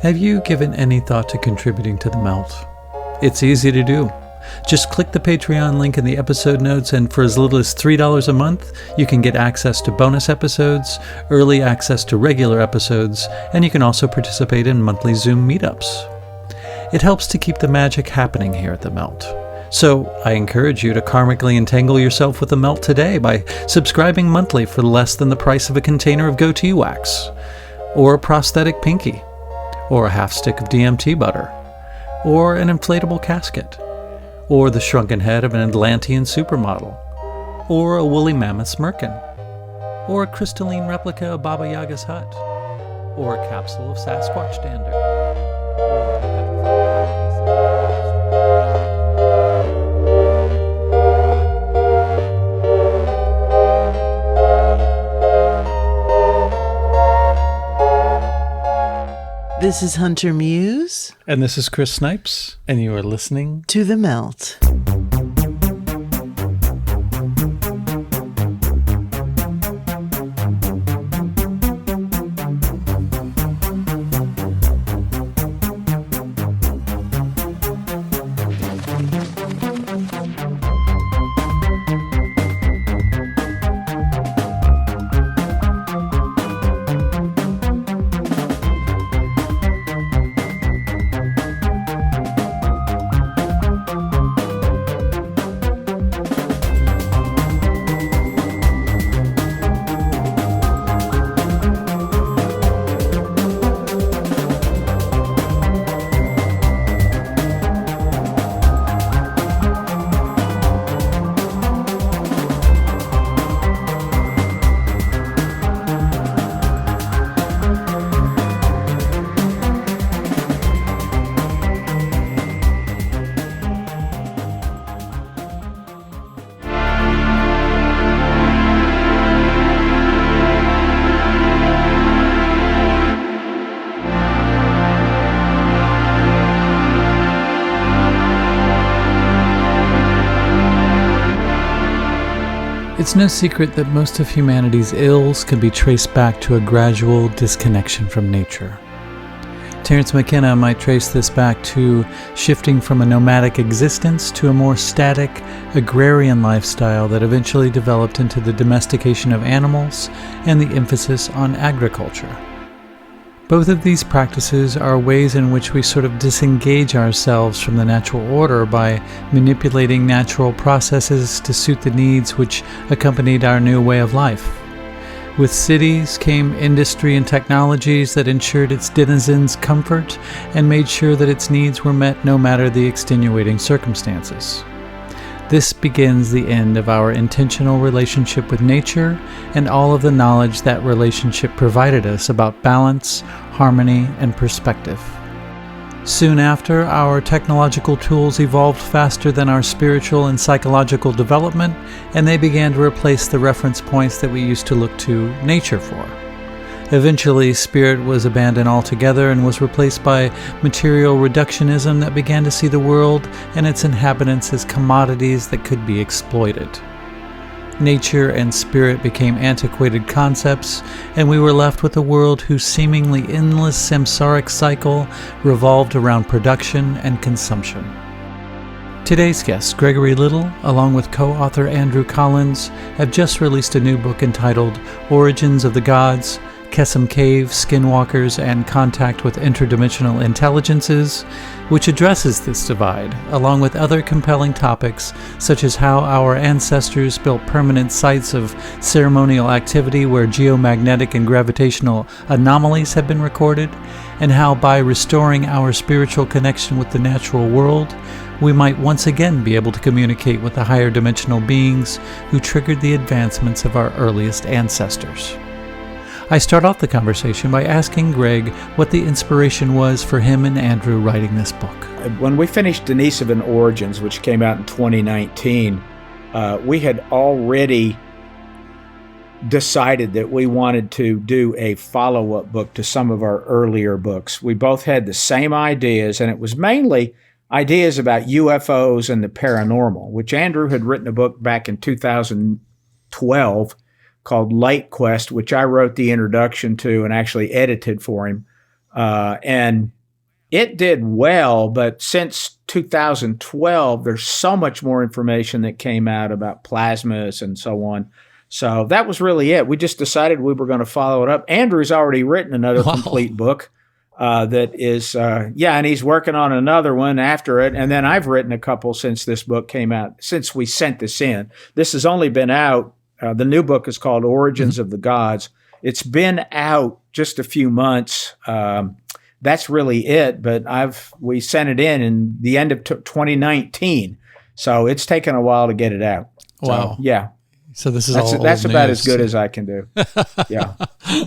Have you given any thought to contributing to the melt? It's easy to do. Just click the Patreon link in the episode notes, and for as little as $3 a month, you can get access to bonus episodes, early access to regular episodes, and you can also participate in monthly Zoom meetups. It helps to keep the magic happening here at the Melt. So I encourage you to karmically entangle yourself with the Melt today by subscribing monthly for less than the price of a container of goatee wax, or a prosthetic pinky, or a half stick of DMT butter, or an inflatable casket, or the shrunken head of an Atlantean supermodel, or a woolly mammoth's merkin, or a crystalline replica of Baba Yaga's hut, or a capsule of Sasquatch dander. This is Hunter Muse. And this is Chris Snipes, and you are listening to The Melt. It's no secret that most of humanity's ills can be traced back to a gradual disconnection from nature. Terence McKenna might trace this back to shifting from a nomadic existence to a more static, agrarian lifestyle that eventually developed into the domestication of animals and the emphasis on agriculture. Both of these practices are ways in which we sort of disengage ourselves from the natural order by manipulating natural processes to suit the needs which accompanied our new way of life. With cities came industry and technologies that ensured its denizens' comfort and made sure that its needs were met no matter the extenuating circumstances. This begins the end of our intentional relationship with nature and all of the knowledge that relationship provided us about balance, harmony, and perspective. Soon after, our technological tools evolved faster than our spiritual and psychological development, and they began to replace the reference points that we used to look to nature for. Eventually, spirit was abandoned altogether and was replaced by material reductionism that began to see the world and its inhabitants as commodities that could be exploited. Nature and spirit became antiquated concepts, and we were left with a world whose seemingly endless samsaric cycle revolved around production and consumption. Today's guests, Gregory Little, along with co-author Andrew Collins, have just released a new book entitled Origins of the Gods, Qesem Cave, Skinwalkers, and Contact with Interdimensional Intelligences, which addresses this divide, along with other compelling topics such as how our ancestors built permanent sites of ceremonial activity where geomagnetic and gravitational anomalies have been recorded, and how by restoring our spiritual connection with the natural world, we might once again be able to communicate with the higher dimensional beings who triggered the advancements of our earliest ancestors. I start off the conversation by asking Greg what the inspiration was for him and Andrew writing this book. When we finished Denisovan Origins, which came out in 2019, we had already decided that we wanted to do a follow-up book to some of our earlier books. We both had the same ideas, and it was mainly ideas about UFOs and the paranormal, which Andrew had written a book back in 2012 called Light Quest, which I wrote the introduction to and actually edited for him. And it did well, but since 2012, there's so much more information that came out about plasmas and so on. So that was really it. We just decided we were going to follow it up. Andrew's already written another complete book that is, and he's working on another one after it. And then I've written a couple since this book came out, since we sent this in. This has only been out. The new book is called Origins of the Gods. It's been out just a few months. That's really it. But we sent it in the end of 2019. So it's taken a while to get it out. Wow. So, yeah. So that's about as good as I can do. Yeah.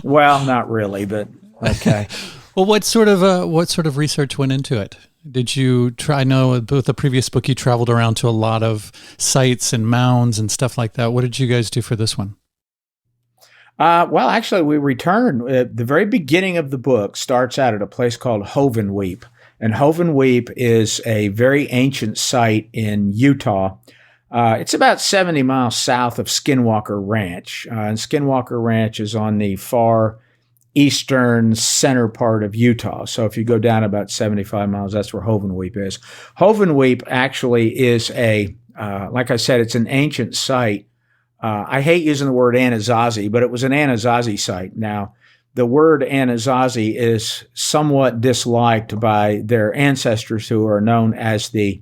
Well, not really, but okay. Well, what sort of research went into it? Did you try? I know with the previous book, you traveled around to a lot of sites and mounds and stuff like that. What did you guys do for this one? Well, actually, we returned. The very beginning of the book starts out at a place called hovenweep. And hovenweep is a very ancient site in Utah. It's about 70 miles south of Skinwalker Ranch. And Skinwalker Ranch is on the far eastern center part of Utah. So if you go down about 75 miles, that's where hovenweep is. Hovenweep actually is like I said, it's an ancient site. I hate using the word Anasazi, but it was an Anasazi site. Now, the word Anasazi is somewhat disliked by their ancestors who are known as the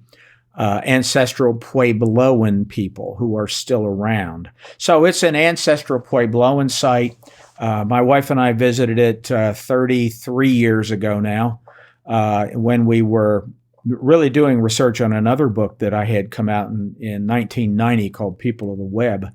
ancestral Puebloan people who are still around. So it's an ancestral Puebloan site. My wife and I visited it 33 years ago now when we were really doing research on another book that I had come out in 1990 called People of the Web.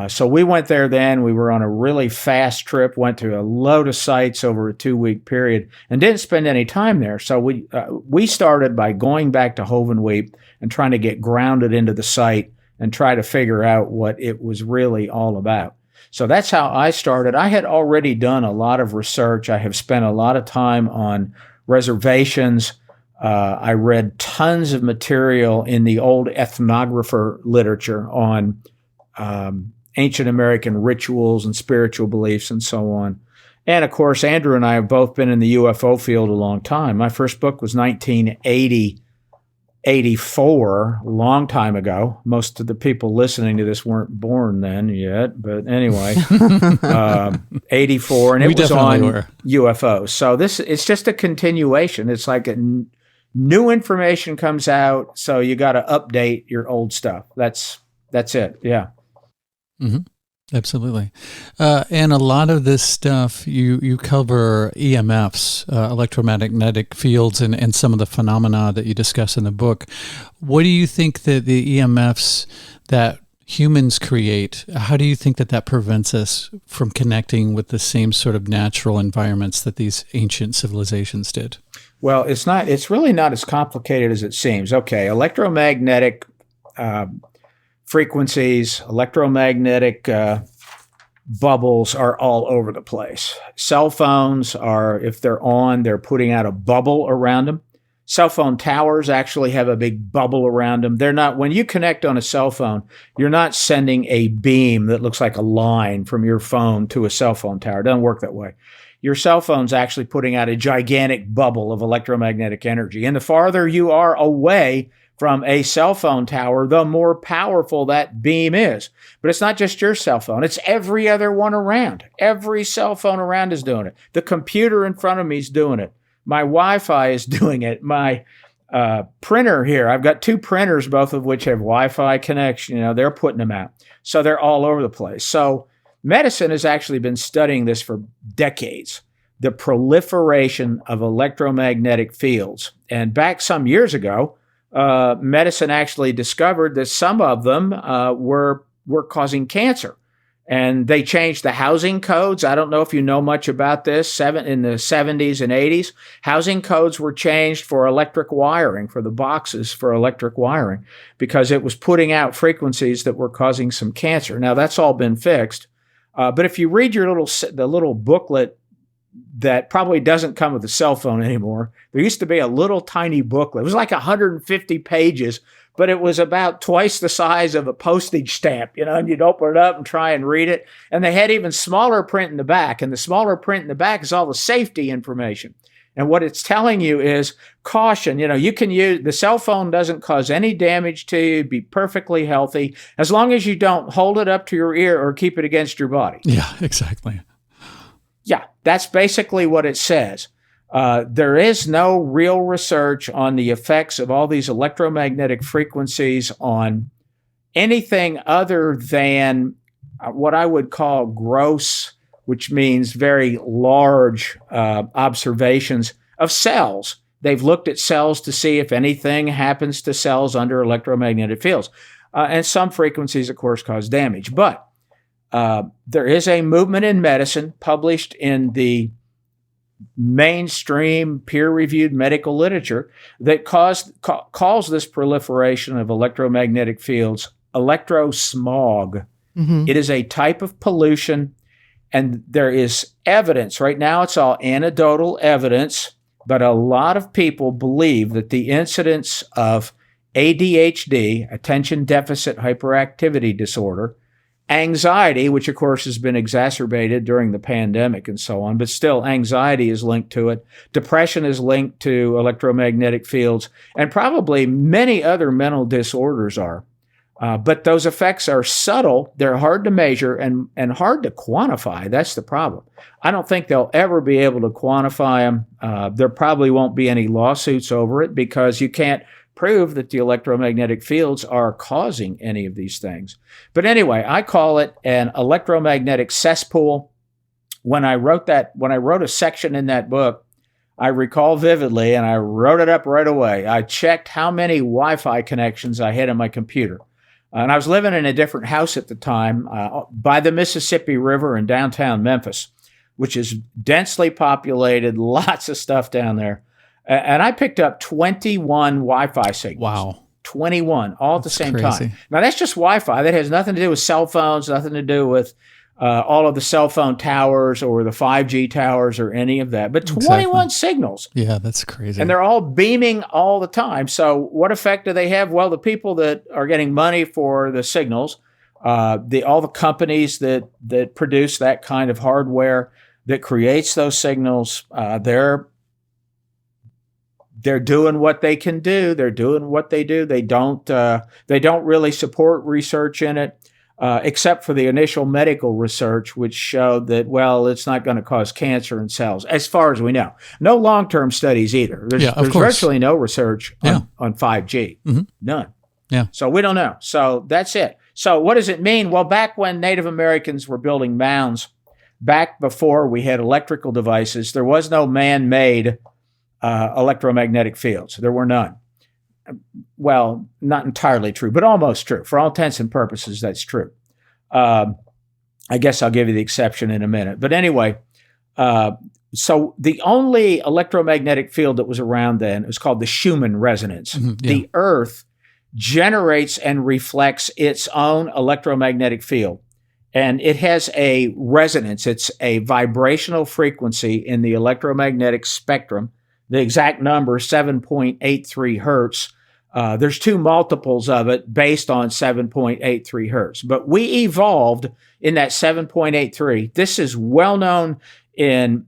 So we went there then. We were on a really fast trip, went to a load of sites over a 2-week period and didn't spend any time there. So we started by going back to hovenweep and trying to get grounded into the site and try to figure out what it was really all about. So that's how I started. I had already done a lot of research. I have spent a lot of time on reservations. I read tons of material in the old ethnographer literature on ancient American rituals and spiritual beliefs and so on. And of course, Andrew and I have both been in the UFO field a long time. My first book was 1984, a long time ago. Most of the people listening to this weren't born then yet, but anyway, 84, and it was on UFOs. So it's just a continuation. It's like new information comes out, so you got to update your old stuff. That's it. Yeah. Mm-hmm. Absolutely. And a lot of this stuff, you cover EMFs, electromagnetic fields, and some of the phenomena that you discuss in the book. What do you think that the EMFs that humans create, how do you think that prevents us from connecting with the same sort of natural environments that these ancient civilizations did? Well, it's really not as complicated as it seems. Okay, electromagnetic frequencies, electromagnetic bubbles are all over the place. Cell phones are, if they're on, they're putting out a bubble around them. Cell phone towers actually have a big bubble around them. They're not, when you connect on a cell phone, you're not sending a beam that looks like a line from your phone to a cell phone tower. It doesn't work that way. Your cell phone's actually putting out a gigantic bubble of electromagnetic energy. And the farther you are away from a cell phone tower, the more powerful that beam is. But it's not just your cell phone. It's every other one around. Every cell phone around is doing it. The computer in front of me is doing it. My Wi-Fi is doing it. My printer here, I've got 2 printers, both of which have Wi-Fi connection. They're putting them out. So they're all over the place. So medicine has actually been studying this for decades, the proliferation of electromagnetic fields. And back some years ago, medicine actually discovered that some of them were causing cancer. And they changed the housing codes. I don't know if you know much about this. In the 70s and 80s, housing codes were changed for electric wiring, for the boxes for electric wiring, because it was putting out frequencies that were causing some cancer. Now, that's all been fixed. But if you read the little booklet that probably doesn't come with a cell phone anymore. There used to be a little tiny booklet. It was like 150 pages, but it was about twice the size of a postage stamp, and you'd open it up and try and read it. And they had even smaller print in the back. And the smaller print in the back is all the safety information. And what it's telling you is caution. You can use the cell phone, doesn't cause any damage to you, be perfectly healthy, as long as you don't hold it up to your ear or keep it against your body. Yeah, exactly. Yeah, that's basically what it says. There is no real research on the effects of all these electromagnetic frequencies on anything other than what I would call gross, which means very large observations of cells. They've looked at cells to see if anything happens to cells under electromagnetic fields. And some frequencies, of course, cause damage. But there is a movement in medicine published in the mainstream peer-reviewed medical literature that calls this proliferation of electromagnetic fields electrosmog. Mm-hmm. It is a type of pollution, and there is evidence. Right now it's all anecdotal evidence, but a lot of people believe that the incidence of ADHD, attention deficit hyperactivity disorder, anxiety, which of course has been exacerbated during the pandemic and so on, but still anxiety is linked to it. Depression is linked to electromagnetic fields, and probably many other mental disorders are. But those effects are subtle, they're hard to measure, and hard to quantify. That's the problem. I don't think they'll ever be able to quantify them. There probably won't be any lawsuits over it because you can't prove that the electromagnetic fields are causing any of these things. But anyway, I call it an electromagnetic cesspool. When I wrote a section in that book, I recall vividly, and I wrote it up right away. I checked how many Wi-Fi connections I had on my computer. And I was living in a different house at the time by the Mississippi River in downtown Memphis, which is densely populated, lots of stuff down there. And I picked up 21 Wi-Fi signals. Wow. 21, all at the same crazy. time. Now, that's just Wi-Fi. That has nothing to do with cell phones, nothing to do with all of the cell phone towers or the 5G towers or any of that. But 21 signals. Yeah, that's crazy. And they're all beaming all the time. So what effect do they have? Well, the people that are getting money for the signals, all the companies that produce that kind of hardware that creates those signals, they're doing what they can do. They're doing what they do. They don't really support research in it, except for the initial medical research, which showed that, well, it's not going to cause cancer in cells, as far as we know. No long-term studies either. There's virtually no research on 5G. Mm-hmm. None. Yeah. So we don't know. So that's it. So what does it mean? Well, back when Native Americans were building mounds, back before we had electrical devices, there was no man-made electromagnetic fields. There were none. Well, not entirely true, but almost true. For all intents and purposes, that's true. I guess I'll give you the exception in a minute. But anyway, so the only electromagnetic field that was around then was called the Schumann resonance. Mm-hmm, yeah. The Earth generates and reflects its own electromagnetic field. And it has a resonance. It's a vibrational frequency in the electromagnetic spectrum. The exact number, 7.83 hertz. There's two multiples of it based on 7.83 hertz. But we evolved in that 7.83. This is well known in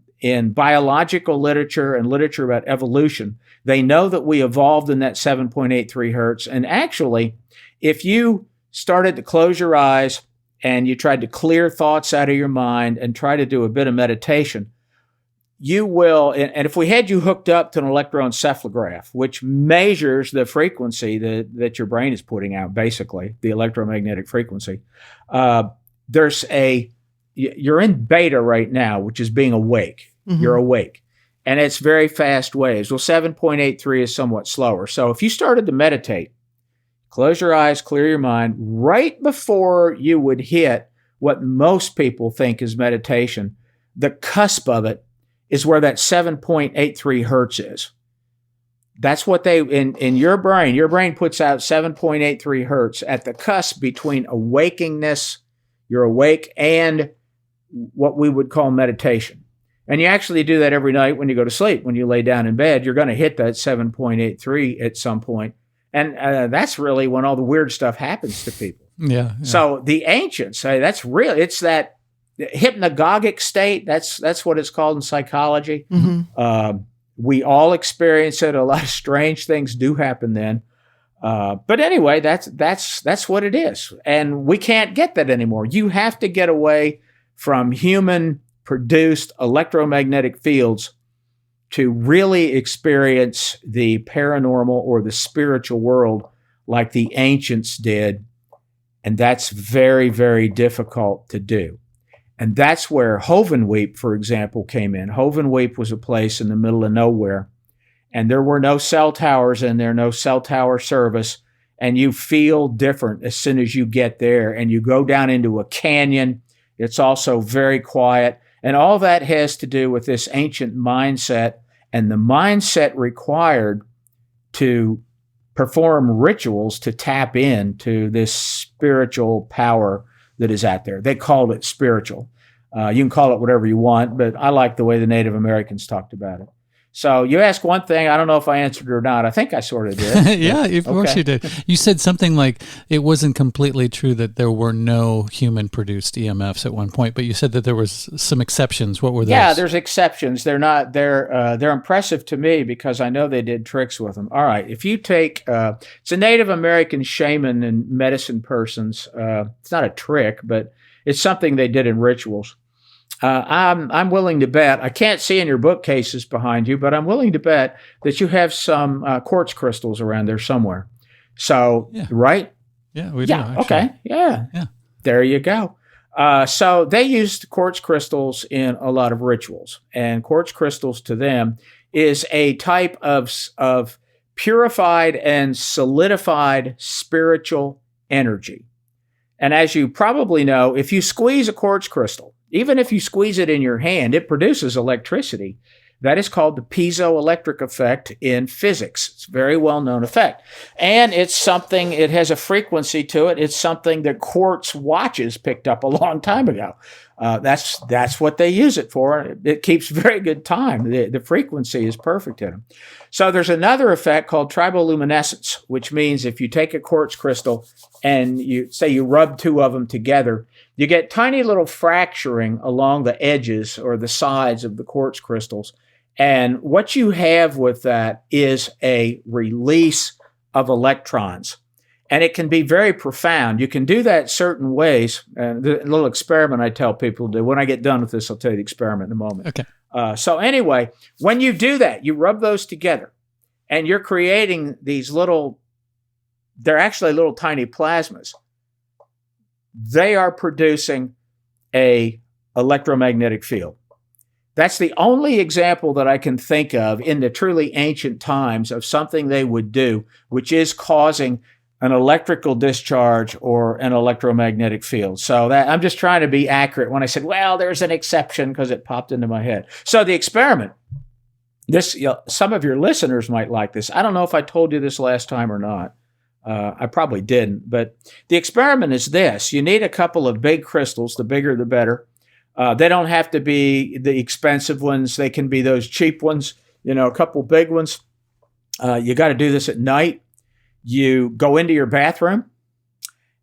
biological literature and literature about evolution. They know that we evolved in that 7.83 hertz. And actually, if you started to close your eyes and you tried to clear thoughts out of your mind and try to do a bit of meditation, you will, and if we had you hooked up to an electroencephalograph, which measures the frequency that your brain is putting out, basically, the electromagnetic frequency, you're in beta right now, which is being awake. Mm-hmm. You're awake. And it's very fast waves. Well, 7.83 is somewhat slower. So if you started to meditate, close your eyes, clear your mind, right before you would hit what most people think is meditation, the cusp of it is where that 7.83 hertz is. That's what in your brain puts out 7.83 hertz at the cusp between awakingness, you're awake, and what we would call meditation. And you actually do that every night when you go to sleep. When you lay down in bed, you're going to hit that 7.83 at some point. And that's really when all the weird stuff happens to people. Yeah. So the ancients say that's real. It's that hypnagogic state. That's what it's called in psychology. Mm-hmm. We all experience it. A lot of strange things do happen then. But anyway, that's what it is. And we can't get that anymore. You have to get away from human-produced electromagnetic fields to really experience the paranormal or the spiritual world like the ancients did. And that's very, very difficult to do. And that's where hovenweep, for example, came in. Hovenweep was a place in the middle of nowhere, and there were no cell towers in there, no cell tower service, and you feel different as soon as you get there, and you go down into a canyon. It's also very quiet, and all that has to do with this ancient mindset and the mindset required to perform rituals to tap into this spiritual power that is out there. They called it spiritual. You can call it whatever you want, but I like the way the Native Americans talked about it. So you asked one thing. I don't know if I answered it or not. I think I sort of did. Yeah, of course you did. You said something like it wasn't completely true that there were no human-produced EMFs at one point, but you said that there was some exceptions. What were those? Yeah, there's exceptions. They're not. They're impressive to me because I know they did tricks with them. All right, if you take it's a Native American shaman and medicine persons. It's not a trick, but it's something they did in rituals. I'm willing to bet, I can't see in your bookcases behind you, but I'm willing to bet that you have some quartz crystals around there somewhere. So, yeah. Right? Yeah, we do. Yeah, okay. Yeah. There you go. So they used quartz crystals in a lot of rituals. And quartz crystals to them is a type of purified and solidified spiritual energy. And as you probably know, if you squeeze a quartz crystal, even if you squeeze it in your hand, it produces electricity. That is called the piezoelectric effect in physics. It's a very well-known effect. And it's something, it has a frequency to it. It's something that quartz watches picked up a long time ago. That's what they use it for. It keeps very good time. The frequency is perfect in them. So there's another effect called triboluminescence, which means if you take a quartz crystal and you rub two of them together, you get tiny little fracturing along the edges or the sides of the quartz crystals. And what you have with that is a release of electrons. And it can be very profound. You can do that certain ways. And the little experiment I tell people to do. When I get done with this, I'll tell you the experiment in a moment. Okay. So anyway, when you do that, you rub those together, and you're creating these they're actually little tiny plasmas. They are producing a electromagnetic field. That's the only example that I can think of in the truly ancient times of something they would do, which is causing an electrical discharge or an electromagnetic field. So that I'm just trying to be accurate when I said, well, there's an exception because it popped into my head. So the experiment, some of your listeners might like this. I don't know if I told you this last time or not. I probably didn't, but the experiment is this. You need a couple of big crystals. The bigger, the better. They don't have to be the expensive ones. They can be those cheap ones, a couple big ones. You got to do this at night. You go into your bathroom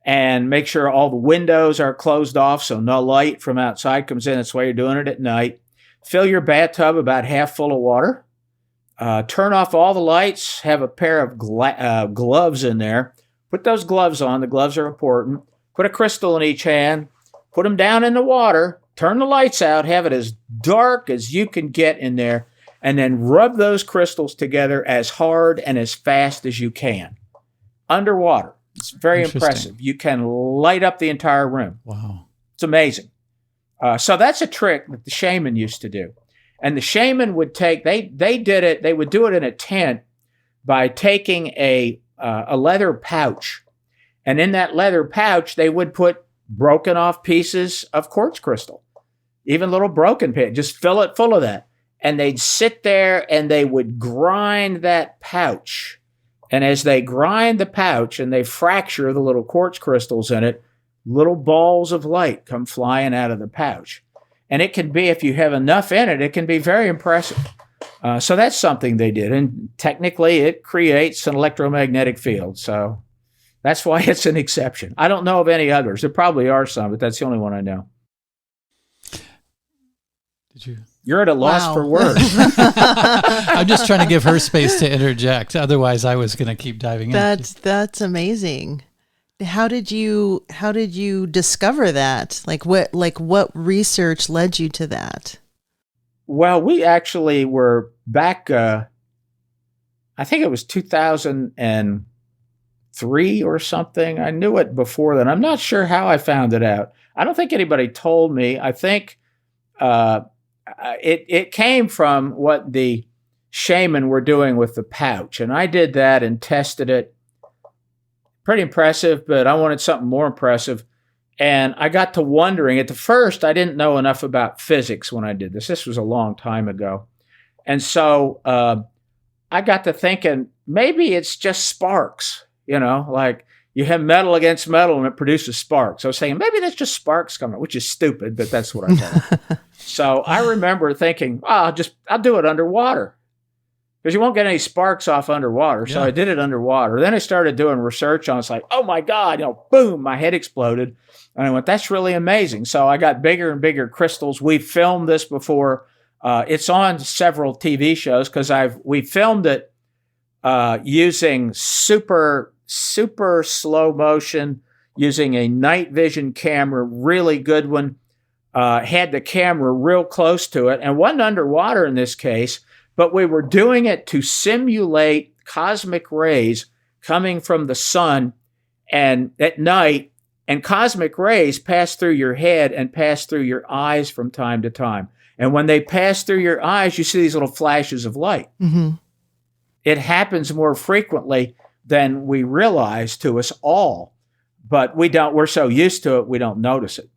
and make sure all the windows are closed off so no light from outside comes in. That's why you're doing it at night. Fill your bathtub about half full of water. Turn off all the lights. Have a pair of gloves in there. Put those gloves on. The gloves are important. Put a crystal in each hand. Put them down in the water. Turn the lights out. Have it as dark as you can get in there. And then rub those crystals together as hard and as fast as you can. Underwater. It's very impressive. You can light up the entire room. Wow. It's amazing. So that's a trick that the shaman used to do. And the shaman would take, they did it, they would do it in a tent by taking a leather pouch. And in that leather pouch, they would put broken off pieces of quartz crystal. Even little broken pieces. Just fill it full of that. And they'd sit there and they would grind that pouch. And as they grind the pouch and they fracture the little quartz crystals in it, little balls of light come flying out of the pouch. And it can be, if you have enough in it, it can be very impressive. So that's something they did. And technically, it creates an electromagnetic field. So that's why it's an exception. I don't know of any others. There probably are some, but that's the only one I know. Did you? You're at a loss for words. I'm just trying to give her space to interject. Otherwise, I was going to keep diving in. That's amazing. How did you discover that? Like what research led you to that? Well, we actually were back, I think it was 2003 or something. I knew it before then. I'm not sure how I found it out. I don't think anybody told me. I think it came from what the shaman were doing with the pouch. And I did that and tested it. Pretty impressive, but I wanted something more impressive. And I got to wondering, at the first, I didn't know enough about physics when I did this. This was a long time ago. And so I got to thinking, maybe it's just sparks, like you have metal against metal and it produces sparks. I was saying, maybe that's just sparks coming, which is stupid, but that's what I thought. So I remember thinking, I'll do it underwater, because you won't get any sparks off underwater. So I did it underwater. Then I started doing research on it. It's like, oh my God, boom, my head exploded. And I went, that's really amazing. So I got bigger and bigger crystals. We filmed this before. It's on several TV shows because we filmed it using super slow motion, using a night vision camera, really good one. Had the camera real close to it and wasn't underwater in this case, but we were doing it to simulate cosmic rays coming from the sun and at night, and cosmic rays pass through your head and pass through your eyes from time to time. And when they pass through your eyes, you see these little flashes of light. Mm-hmm. It happens more frequently than we realize to us all, but we're so used to it, we don't notice it.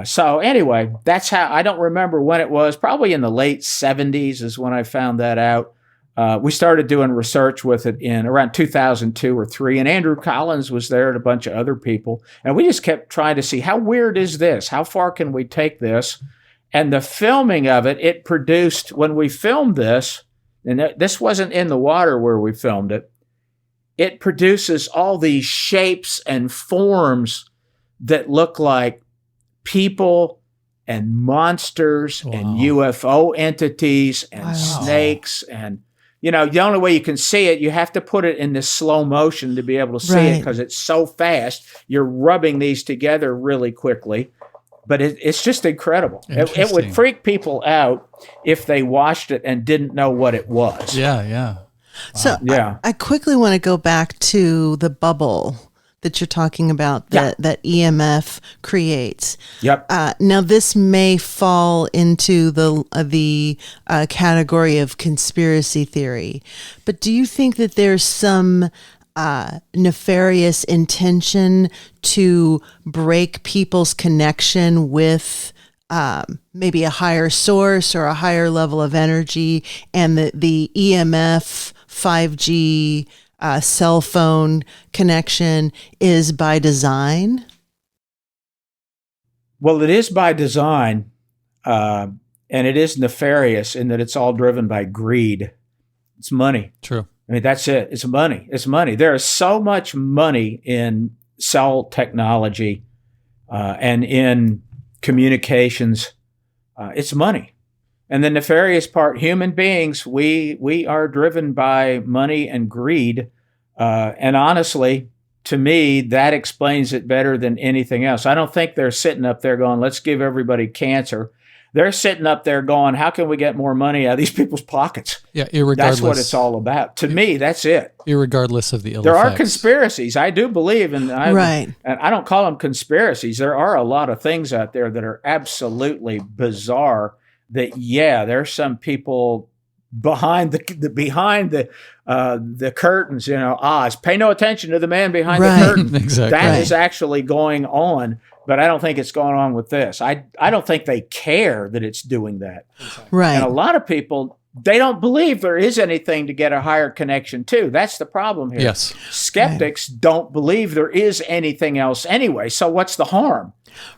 So anyway, that's how, I don't remember when it was, probably in the late 70s is when I found that out. We started doing research with it in around 2002 or 3, and Andrew Collins was there and a bunch of other people. And we just kept trying to see, how weird is this? How far can we take this? And the filming of it produced, when we filmed this, and this wasn't in the water where we filmed it, it produces all these shapes and forms that look like people and monsters and UFO entities and snakes. And, the only way you can see it, you have to put it in this slow motion to be able to see it, because it's so fast. You're rubbing these together really quickly. But it's just incredible. It would freak people out if they watched it and didn't know what it was. Yeah. So I quickly want to go back to the bubble that you're talking about that EMF creates. Yep. Now this may fall into the category of conspiracy theory, but do you think that there's some nefarious intention to break people's connection with maybe a higher source or a higher level of energy, and the EMF 5G cell phone connection is by design? Well, it is by design, and it is nefarious in that it's all driven by greed. It's money. True. I mean, that's it. It's money. It's money. There is so much money in cell technology and in communications. It's money. And the nefarious part, human beings, we are driven by money and greed. And honestly, to me, that explains it better than anything else. I don't think they're sitting up there going, let's give everybody cancer. They're sitting up there going, how can we get more money out of these people's pockets? Yeah, irregardless. That's what it's all about. To me, that's it. Irregardless of the ill There effects. are conspiracies. I do believe, and and I don't call them conspiracies. There are a lot of things out there that are absolutely bizarre. That there's some people behind the curtains. Oz. Pay no attention to the man behind the curtain. Exactly. That is actually going on. But I don't think it's going on with this. I don't think they care that it's doing that. Right. And a lot of people they don't believe there is anything to get a higher connection to. That's the problem here. Yes. Skeptics don't believe there is anything else anyway. So what's the harm?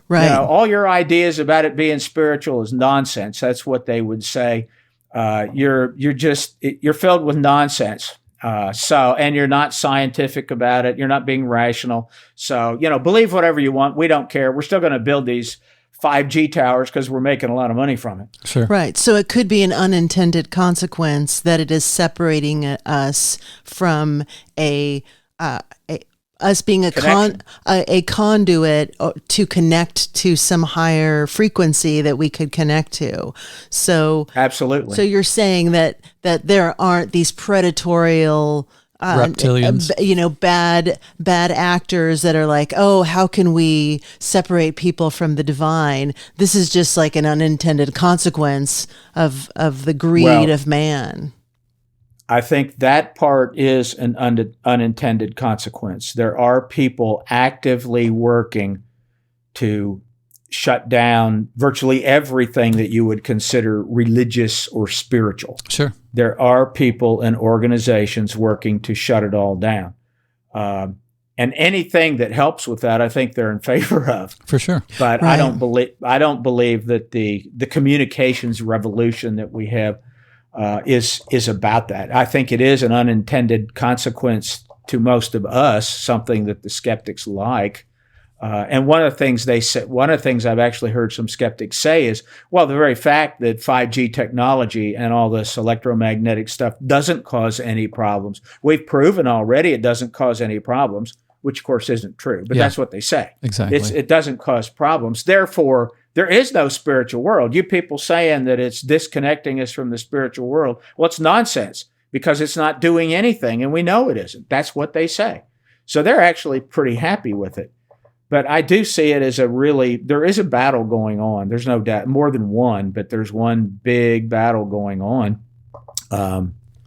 Right. You know, all your ideas about it being spiritual is nonsense. That's what they would say. You're filled with nonsense. And you're not scientific about it. You're not being rational. So, believe whatever you want. We don't care. We're still going to build these 5G towers because we're making a lot of money from it. Sure. Right. So it could be an unintended consequence that it is separating us from us being a conduit to connect to some higher frequency that we could connect to. So absolutely. So you're saying that there aren't these predatorial reptilians, bad actors that are like, oh, how can we separate people from the divine? This is just like an unintended consequence of the greed of man. I think that part is an unintended consequence. There are people actively working to shut down virtually everything that you would consider religious or spiritual. Sure. There are people and organizations working to shut it all down. And anything that helps with that, I think they're in favor of. For sure. But right. I don't believe that the communications revolution that we have is about that. I think it is an unintended consequence to most of us, something that the skeptics like. And one of the things I've actually heard some skeptics say is, well, the very fact that 5G technology and all this electromagnetic stuff doesn't cause any problems. We've proven already it doesn't cause any problems, which of course isn't true, but that's what they say. Exactly. It doesn't cause problems. Therefore, there is no spiritual world. You people saying that it's disconnecting us from the spiritual world, well, it's nonsense because it's not doing anything, and we know it isn't. That's what they say. So they're actually pretty happy with it. But I do see it as there is a battle going on. There's no doubt, more than one, but there's one big battle going on.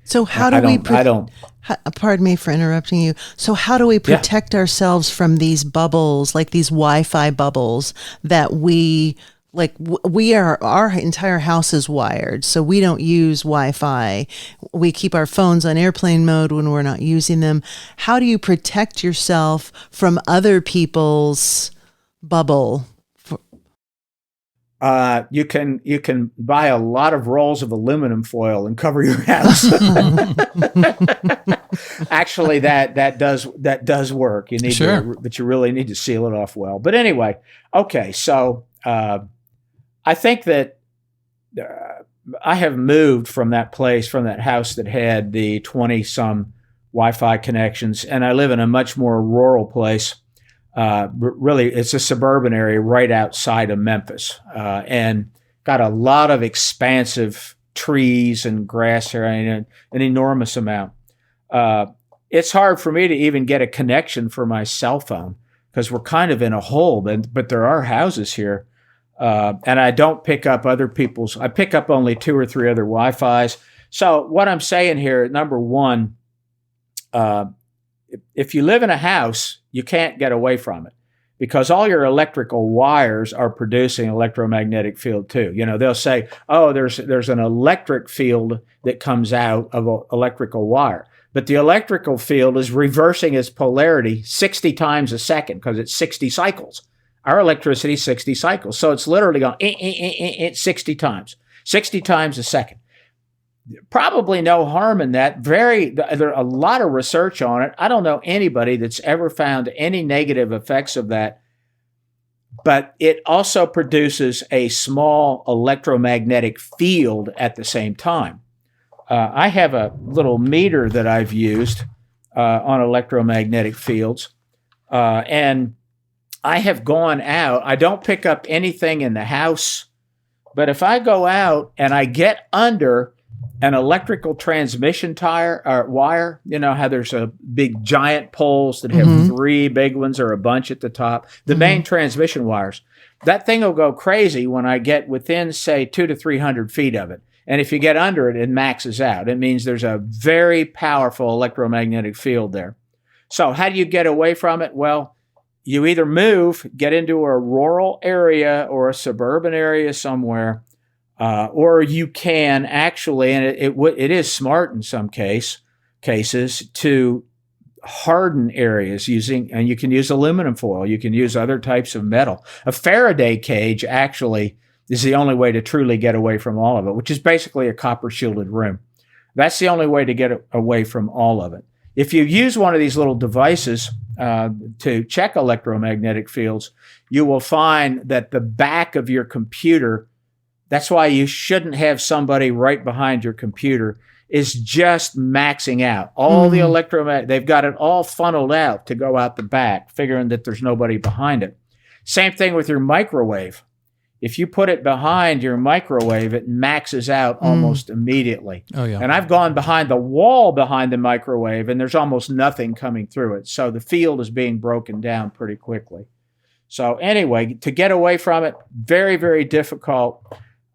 So how do we pardon me for interrupting you. So how do we protect ourselves from these bubbles, like these Wi-Fi bubbles that our entire house is wired, so we don't use Wi-Fi. We keep our phones on airplane mode when we're not using them. How do you protect yourself from other people's bubble? You can buy a lot of rolls of aluminum foil and cover your house. Actually, that does work. You need but you really need to seal it off well. But anyway, okay, so. I think that I have moved from that place, from that house that had the 20-some Wi-Fi connections, and I live in a much more rural place. Really, it's a suburban area right outside of Memphis, and got a lot of expansive trees and grass here, and an enormous amount. It's hard for me to even get a connection for my cell phone because we're kind of in a hole, but there are houses here. And I don't pick up other people's. I pick up only 2 or 3 other Wi-Fis. So what I'm saying here, number one, if you live in a house, you can't get away from it because all your electrical wires are producing electromagnetic field too. They'll say, oh, there's an electric field that comes out of an electrical wire. But the electrical field is reversing its polarity 60 times a second because it's 60 cycles. Our electricity is 60 cycles. So it's literally going 60 times a second. Probably no harm in that. There's a lot of research on it. I don't know anybody that's ever found any negative effects of that. But it also produces a small electromagnetic field at the same time. I have a little meter that I've used on electromagnetic fields. And I have gone out. I don't pick up anything in the house, but if I go out and I get under an electrical transmission wire, how there's a big giant poles that have 3 big ones or a bunch at the top, the main transmission wires, that thing will go crazy when I get within, say, 200 to 300 feet of it. And if you get under it, it maxes out. It means there's a very powerful electromagnetic field there. So how do you get away from it? Well, you either move, get into a rural area or a suburban area somewhere, Or you can actually, and it is smart in some cases, to harden areas and you can use aluminum foil. You can use other types of metal. A Faraday cage actually is the only way to truly get away from all of it, which is basically a copper shielded room. That's the only way to get away from all of it. If you use one of these little devices to check electromagnetic fields, you will find that the back of your computer, that's why you shouldn't have somebody right behind your computer, is just maxing out. All the electromagnetic, they've got it all funneled out to go out the back, figuring that there's nobody behind it. Same thing with your microwave. If you put it behind your microwave, it maxes out almost immediately. Oh, yeah. And I've gone behind the wall behind the microwave, and there's almost nothing coming through it. So the field is being broken down pretty quickly. So anyway, to get away from it, very, very difficult.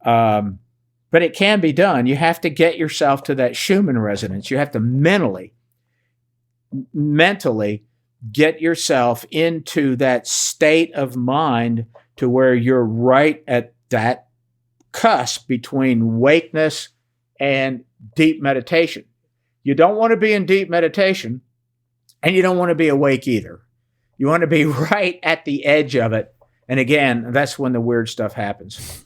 But it can be done. You have to get yourself to that Schumann resonance. You have to mentally get yourself into that state of mind to where you're right at that cusp between wakeness and deep meditation. You don't want to be in deep meditation, and you don't want to be awake either. You want to be right at the edge of it. And again, that's when the weird stuff happens.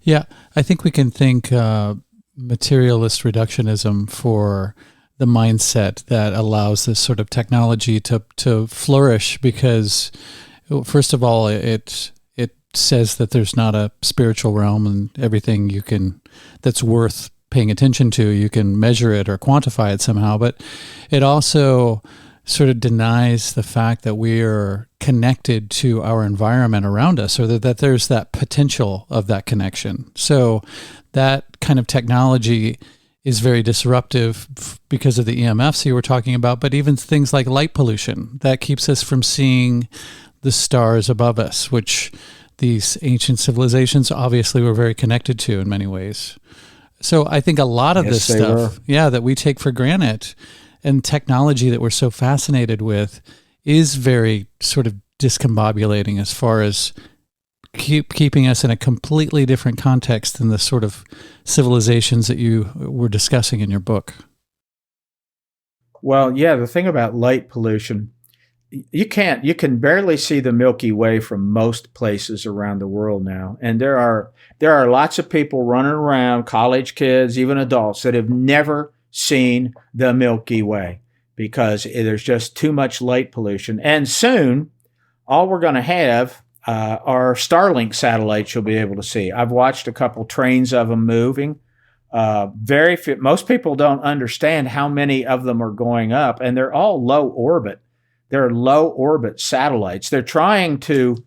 Yeah, I think we can think materialist reductionism for the mindset that allows this sort of technology to flourish because, first of all, it says that there's not a spiritual realm and everything that's worth paying attention to, you can measure it or quantify it somehow, but it also sort of denies the fact that we are connected to our environment around us, or that there's that potential of that connection. So that kind of technology is very disruptive because of the EMFs you were talking about, but even things like light pollution, that keeps us from seeing the stars above us, which these ancient civilizations obviously were very connected to in many ways. So I think a lot of this stuff, that we take for granted, and technology that we're so fascinated with, is very sort of discombobulating as far as keeping us in a completely different context than the sort of civilizations that you were discussing in your book. Well, yeah, the thing about light pollution, you can barely see the Milky Way from most places around the world now. And there are lots of people running around, college kids, even adults, that have never seen the Milky Way because there's just too much light pollution. And soon, all we're going to have are Starlink satellites you'll be able to see. I've watched a couple trains of them moving. Most people don't understand how many of them are going up, and they're all low orbit. They're low orbit satellites. They're trying to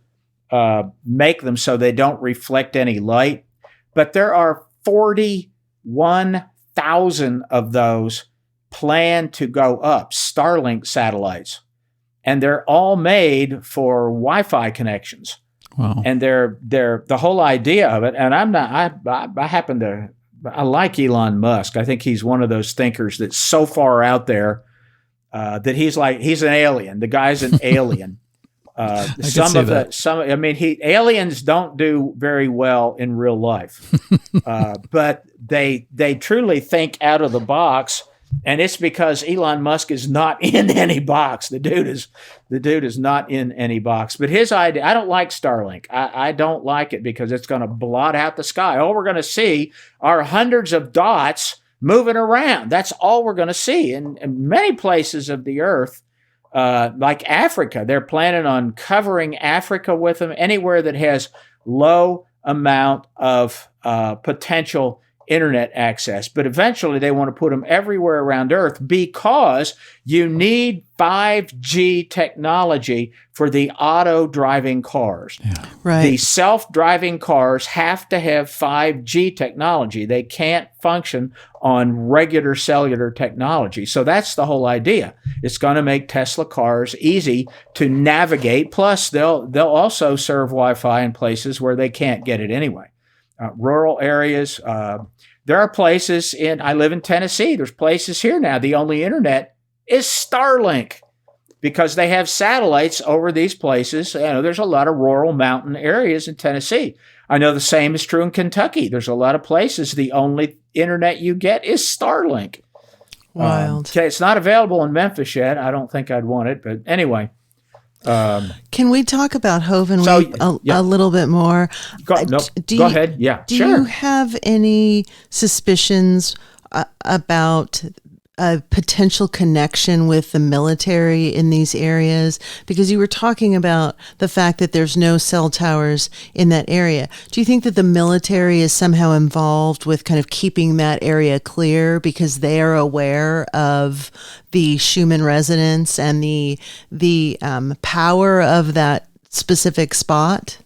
make them so they don't reflect any light, but there are 41,000 of those planned to go up, Starlink satellites, and they're all made for Wi-Fi connections. Wow! And they're the whole idea of it. And I like Elon Musk. I think he's one of those thinkers that's so far out there. That he's an alien. The guy's an alien. Aliens don't do very well in real life, but they truly think out of the box, and it's because Elon Musk is not in any box. The dude is not in any box. But his idea, I don't like Starlink. I don't like it because it's going to blot out the sky. All we're going to see are hundreds of dots moving around. That's all we're going to see. In many places of the earth, like Africa, they're planning on covering Africa with them, anywhere that has low amount of potential internet access. But eventually they want to put them everywhere around Earth because you need 5G technology for the auto-driving cars. Yeah. Right. The self-driving cars have to have 5G technology. They can't function on regular cellular technology. So that's the whole idea. It's going to make Tesla cars easy to navigate. Plus, they'll also serve Wi-Fi in places where they can't get it anyway. Rural areas. There are places I live in Tennessee. There's places here now. The only internet is Starlink because they have satellites over these places. There's a lot of rural mountain areas in Tennessee. I know the same is true in Kentucky. There's a lot of places the only internet you get is Starlink. Wild. Okay, it's not available in Memphis yet. I don't think I'd want it, but anyway. Can we talk about hovenweep a little bit more? Go ahead. Yeah, do sure. you have any suspicions about a potential connection with the military in these areas? Because you were talking about the fact that there's no cell towers in that area. Do you think that the military is somehow involved with kind of keeping that area clear because they are aware of the Schumann resonance and the power of that specific spot?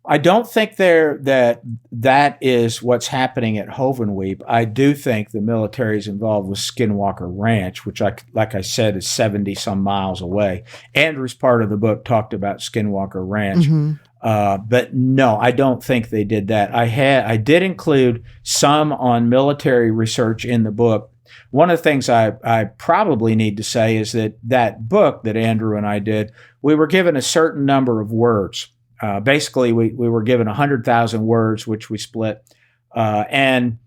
I don't think that is what's happening at Hovenweep. I do think the military is involved with Skinwalker Ranch, which, like I said, is 70 some miles away. Andrew's part of the book talked about Skinwalker Ranch. But no, I don't think they did that. I did include some on military research in the book. One of the things I probably need to say is that book that Andrew and I did, we were given a certain number of words. Basically, we were given 100,000 words, which we split. And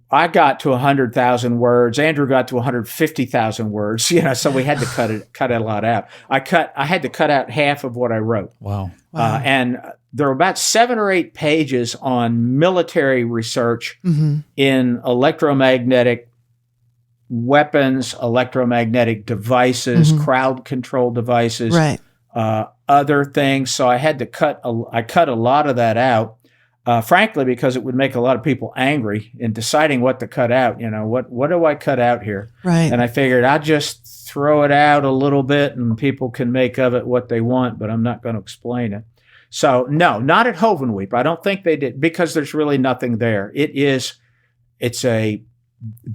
I got to 100,000 words. Andrew got to 150,000 words. So we had to cut a lot out. I had to cut out half of what I wrote. Wow. And there were about 7 or 8 pages on military research in electromagnetic weapons, electromagnetic devices, crowd control devices. Right. Other things. So I cut a lot of that out, frankly, because it would make a lot of people angry in deciding what to cut out. What do I cut out here? Right. And I figured I'll just throw it out a little bit and people can make of it what they want, but I'm not going to explain it. So no, not at Hovenweep. I don't think they did, because there's really nothing there. It's a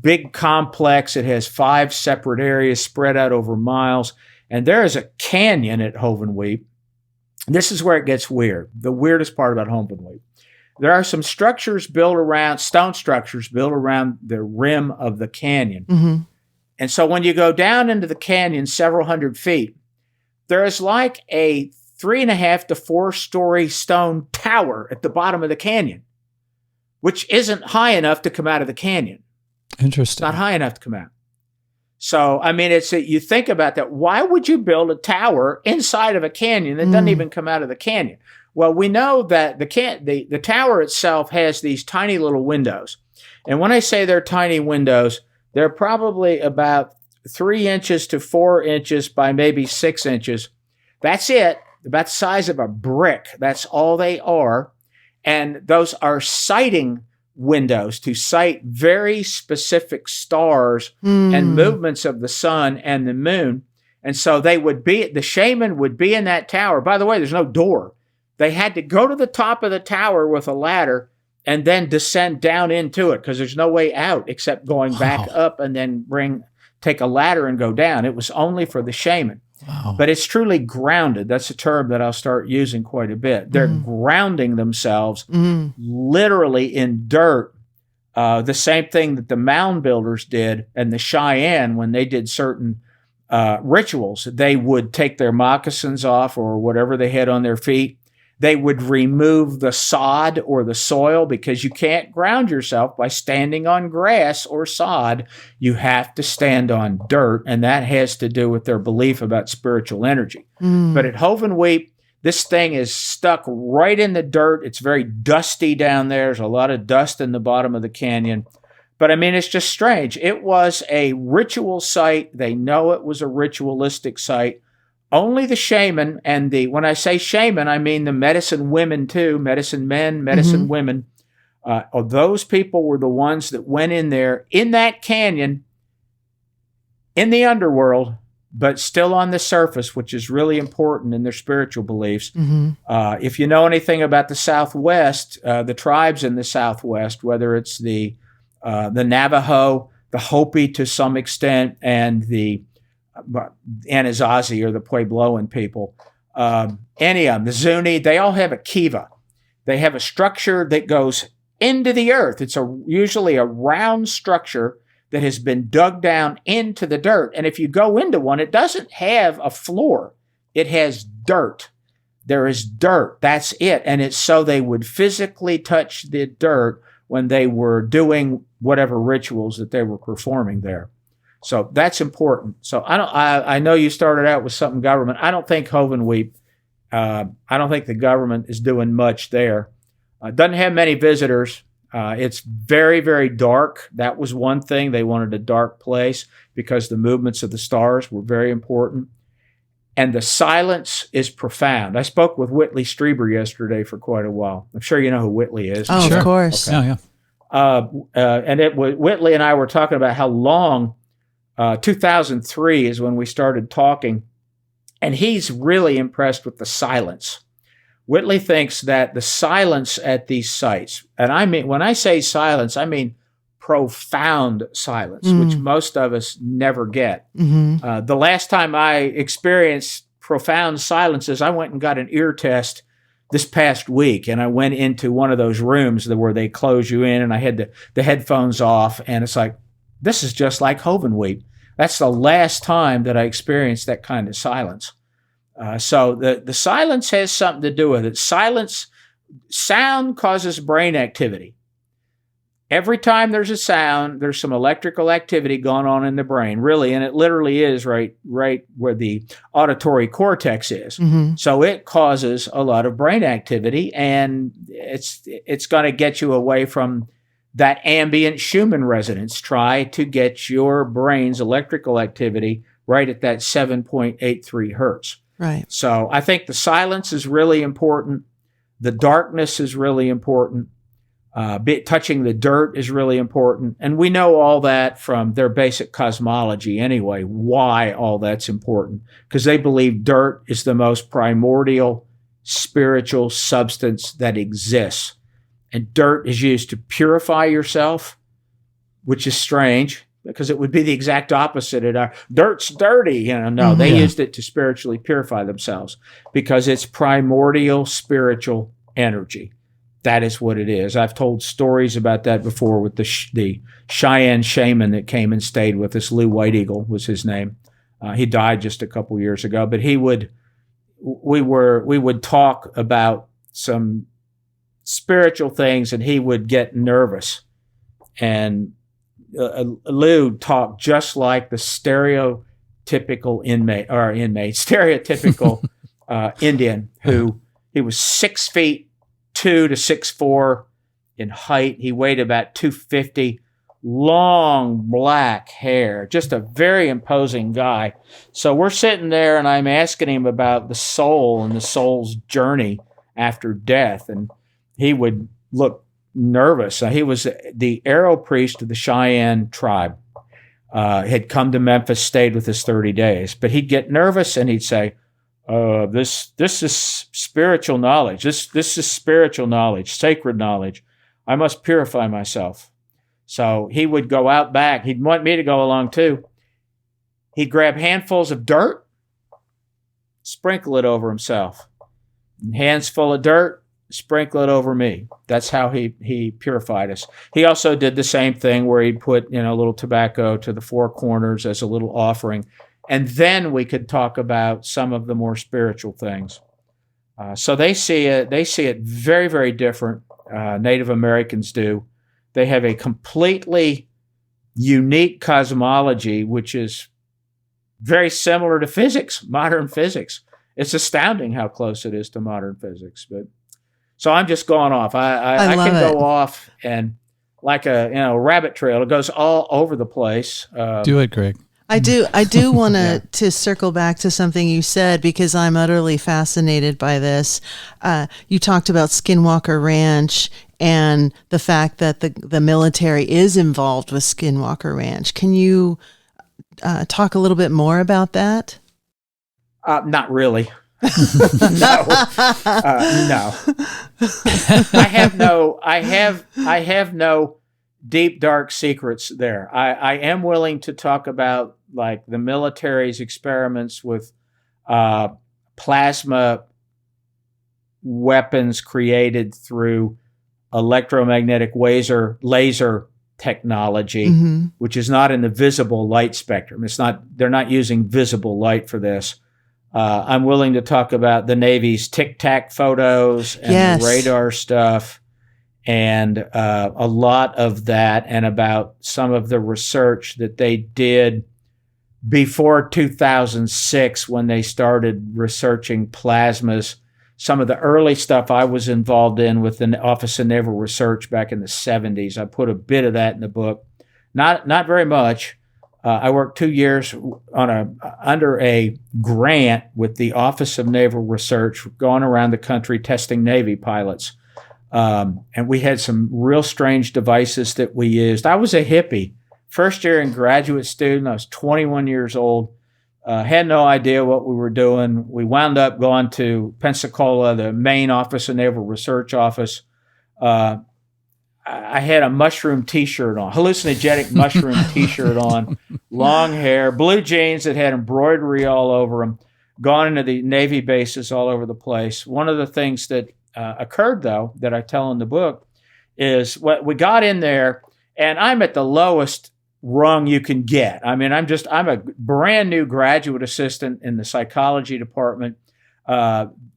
big complex. It has 5 separate areas spread out over miles. And there is a canyon at Hovenweep. This is where it gets weird. The weirdest part about Hovenweep. There are some structures stone structures built around the rim of the canyon. And so when you go down into the canyon several hundred feet, there is like a 3.5 to 4-story stone tower at the bottom of the canyon, which isn't high enough to come out of the canyon. Interesting. It's not high enough to come out. So, I mean, you think about that. Why would you build a tower inside of a canyon that doesn't even come out of the canyon? Well, we know that the tower itself has these tiny little windows. And when I say they're tiny windows, they're probably about 3 inches to 4 inches by maybe 6 inches. That's it. About the size of a brick. That's all they are. And those are sighting windows to sight very specific stars and movements of the sun and the moon. And so the shaman would be in that tower. By the way, there's no door. They had to go to the top of the tower with a ladder and then descend down into it, because there's no way out except going back up and then take a ladder and go down. It was only for the shaman. Wow. But it's truly grounded. That's a term that I'll start using quite a bit. They're grounding themselves literally in dirt. The same thing that the mound builders did and the Cheyenne when they did certain rituals. They would take their moccasins off or whatever they had on their feet. They would remove the sod or the soil, because you can't ground yourself by standing on grass or sod. You have to stand on dirt, and that has to do with their belief about spiritual energy. But at Hovenweep, this thing is stuck right in the dirt. It's very dusty down there. There's a lot of dust in the bottom of the canyon. But I mean, it's just strange. It was a ritual site. They know it was a ritualistic site. Only the shaman and when I say shaman, I mean the medicine women too, medicine men, medicine women. Those people were the ones that went in there, in that canyon, in the underworld, but still on the surface, which is really important in their spiritual beliefs. If you know anything about the Southwest, the tribes in the Southwest, whether it's the Navajo, the Hopi to some extent, and the Anasazi or the Puebloan people, any of them, the Zuni, they all have a kiva. They have a structure that goes into the earth. It's usually a round structure that has been dug down into the dirt. And if you go into one, it doesn't have a floor. It has dirt. there is dirt. That's it. And it's so they would physically touch the dirt when they were doing whatever rituals that they were performing there. So that's important. So I know you started out with something government. I don't think hovenweep, I don't think the government is doing much there. Doesn't have many visitors. It's very, very dark. That was one thing. They wanted a dark place because the movements of the stars were very important. And the silence is profound. I spoke with Whitley Strieber yesterday for quite a while. I'm sure you know who Whitley is. Oh, Sure. of course. Okay. And Whitley and I were talking about how long, 2003 is when we started talking, and he's really impressed with the silence. Whitley thinks that the silence at these sites, and I mean, when I say silence, I mean profound silence, which most of us never get. The last time I experienced profound silences, I went and got an ear test this past week, and I went into one of those rooms where they close you in, and I had the headphones off, and it's like, this is just like hovenweep. That's the last time that I experienced that kind of silence. So the silence has something to do with it. Sound causes brain activity. Every time there's a sound, there's some electrical activity going on in the brain, really, and it literally is right where the auditory cortex is. So it causes a lot of brain activity, and it's going to get you away from that ambient Schumann resonance. Try to get your brain's electrical activity right at that 7.83 hertz. Right. So I think the silence is really important. The darkness is really important. Touching the dirt is really important. And we know all that from their basic cosmology anyway, why all that's important. Because they believe dirt is the most primordial spiritual substance that exists. And dirt is used to purify yourself, which is strange because it would be the exact opposite. Dirt's dirty. No, they used it to spiritually purify themselves because it's primordial spiritual energy. That is what it is. I've told stories about that before with the Cheyenne shaman that came and stayed with us. Lou White Eagle was his name. He died just a couple years ago, but we would talk about some spiritual things, and he would get nervous. And Lou talked just like the stereotypical stereotypical Indian who he was 6'2" to 6'4" in height. He weighed about 250, long black hair, just a very imposing guy. So we're sitting there and I'm asking him about the soul and the soul's journey after death. And he would look nervous. He was the arrow priest of the Cheyenne tribe, had come to Memphis, stayed with us 30 days. But he'd get nervous and he'd say, this is spiritual knowledge. This is spiritual knowledge, sacred knowledge. I must purify myself. So he would go out back. He'd want me to go along too. He'd grab handfuls of dirt, sprinkle it over himself. Hands full of dirt, sprinkle it over me. That's how he purified us. He also did the same thing where he'd put a little tobacco to the four corners as a little offering. And then we could talk about some of the more spiritual things. So they see it very, very different. Native Americans do. They have a completely unique cosmology, which is very similar to physics, modern physics. It's astounding how close it is to modern physics. But so I'm just going off. I can go off and like a rabbit trail. It goes all over the place. Do it, Greg. I do want to circle back to something you said because I'm utterly fascinated by this. You talked about Skinwalker Ranch and the fact that the military is involved with Skinwalker Ranch. Can you talk a little bit more about that? Not really. No. I have no deep, dark secrets there. I am willing to talk about like the military's experiments with plasma weapons created through electromagnetic laser technology, which is not in the visible light spectrum. They're not using visible light for this. I'm willing to talk about the Navy's tic-tac photos and the radar stuff, and a lot of that, and about some of the research that they did before 2006 when they started researching plasmas. Some of the early stuff I was involved in with the Office of Naval Research back in the 70s. I put a bit of that in the book. Not very much. I worked 2 years under a grant with the Office of Naval Research, going around the country testing Navy pilots. And we had some real strange devices that we used. I was a hippie. First year in graduate student, I was 21 years old. Had no idea what we were doing. We wound up going to Pensacola, the main Office of Naval Research office. I had a mushroom T-shirt on, hallucinogenic mushroom T-shirt on, long hair, blue jeans that had embroidery all over them, gone into the Navy bases all over the place. One of the things that occurred, though, that I tell in the book, is we got in there, and I'm at the lowest rung you can get. I mean, I'm a brand new graduate assistant in the psychology department,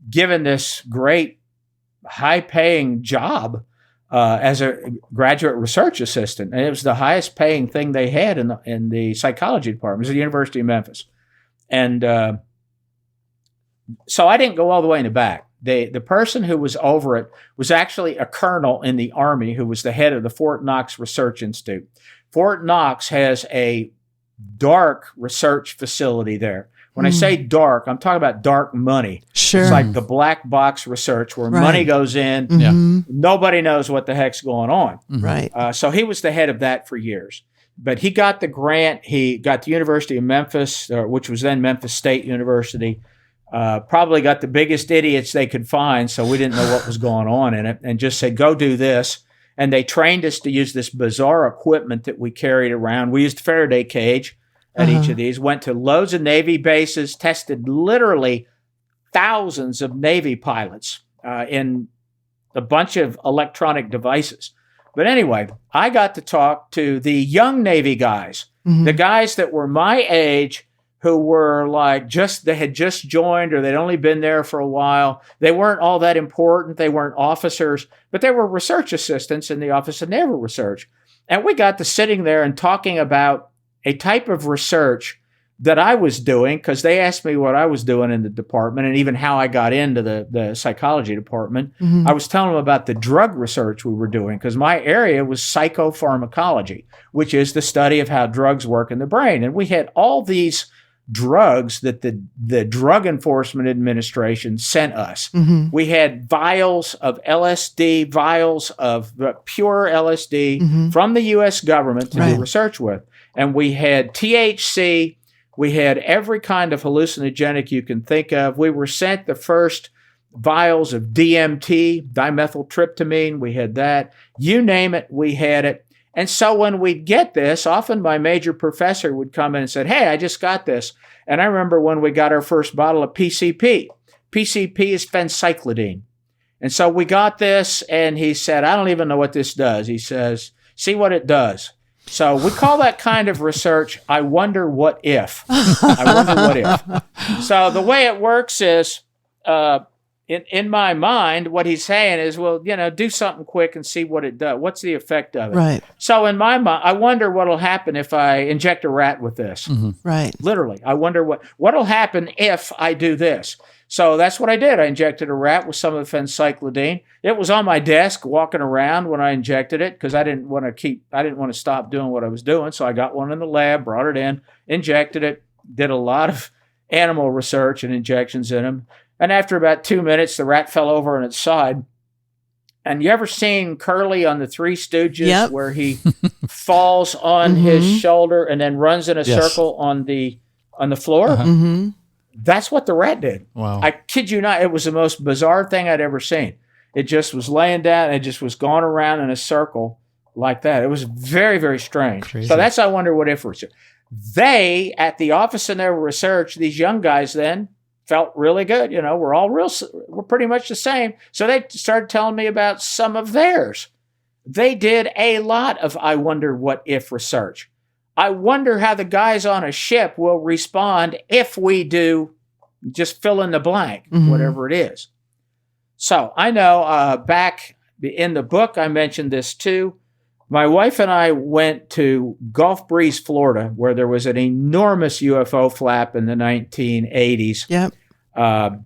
given this great high-paying job as a graduate research assistant, and it was the highest paying thing they had in the psychology department. It was at the University of Memphis, and so I didn't go all the way in the back. The person who was over it was actually a colonel in the Army who was the head of the Fort Knox Research Institute. Fort Knox has a dark research facility there. When I say dark, I'm talking about dark money. Sure. It's like the black box research where money goes in. Nobody knows what the heck's going on. Right. So he was the head of that for years. But he got the grant. He got the University of Memphis, which was then Memphis State University. Probably got the biggest idiots they could find, so we didn't know what was going on in it, and just said, go do this. And they trained us to use this bizarre equipment that we carried around. We used a Faraday cage at each of these, went to loads of Navy bases, tested literally thousands of Navy pilots in a bunch of electronic devices. But anyway, I got to talk to the young Navy guys, the guys that were my age, who were like they had just joined, or they'd only been there for a while. They weren't all that important. They weren't officers, but they were research assistants in the Office of Naval Research. And we got to sitting there and talking about a type of research that I was doing, because they asked me what I was doing in the department and even how I got into the psychology department. I was telling them about the drug research we were doing, because my area was psychopharmacology, which is the study of how drugs work in the brain. And we had all these drugs that the Drug Enforcement Administration sent us. We had vials of LSD, vials of pure LSD from the U.S. government to do research with. And we had THC. We had every kind of hallucinogenic you can think of. We were sent the first vials of DMT, dimethyltryptamine. We had that. You name it, we had it. And so when we'd get this, often my major professor would come in and said, hey, I just got this. And I remember when we got our first bottle of PCP. PCP is phencyclidine. And so we got this, and he said, I don't even know what this does. He says, see what it does. So we call that kind of research, I wonder what if. I wonder what if. So the way it works is, in my mind, what he's saying is, well, do something quick and see what it does. What's the effect of it? Right. So in my mind, I wonder what'll happen if I inject a rat with this. Right. Literally, I wonder what'll happen if I do this. So that's what I did. I injected a rat with some of the phencyclidine. It was on my desk walking around when I injected it, because I didn't want to stop doing what I was doing. So I got one in the lab, brought it in, injected it, did a lot of animal research and injections in him. And after about 2 minutes, the rat fell over on its side. And you ever seen Curly on the Three Stooges, where he falls on his shoulder and then runs in a circle on the floor? That's what the rat did. Wow. I kid you not. It was the most bizarre thing I'd ever seen. It just was laying down and it just was going around in a circle like that. It was very, very strange. Crazy. So that's, I wonder what if research. They, at the Office of Naval Research, these young guys then felt really good. We're pretty much the same. So they started telling me about some of theirs. They did a lot of I wonder what if research. I wonder how the guys on a ship will respond if we do Just fill in the blank, whatever it is. So I know back in the book, I mentioned this too. My wife and I went to Gulf Breeze, Florida, where there was an enormous UFO flap in the 1980s. Yep.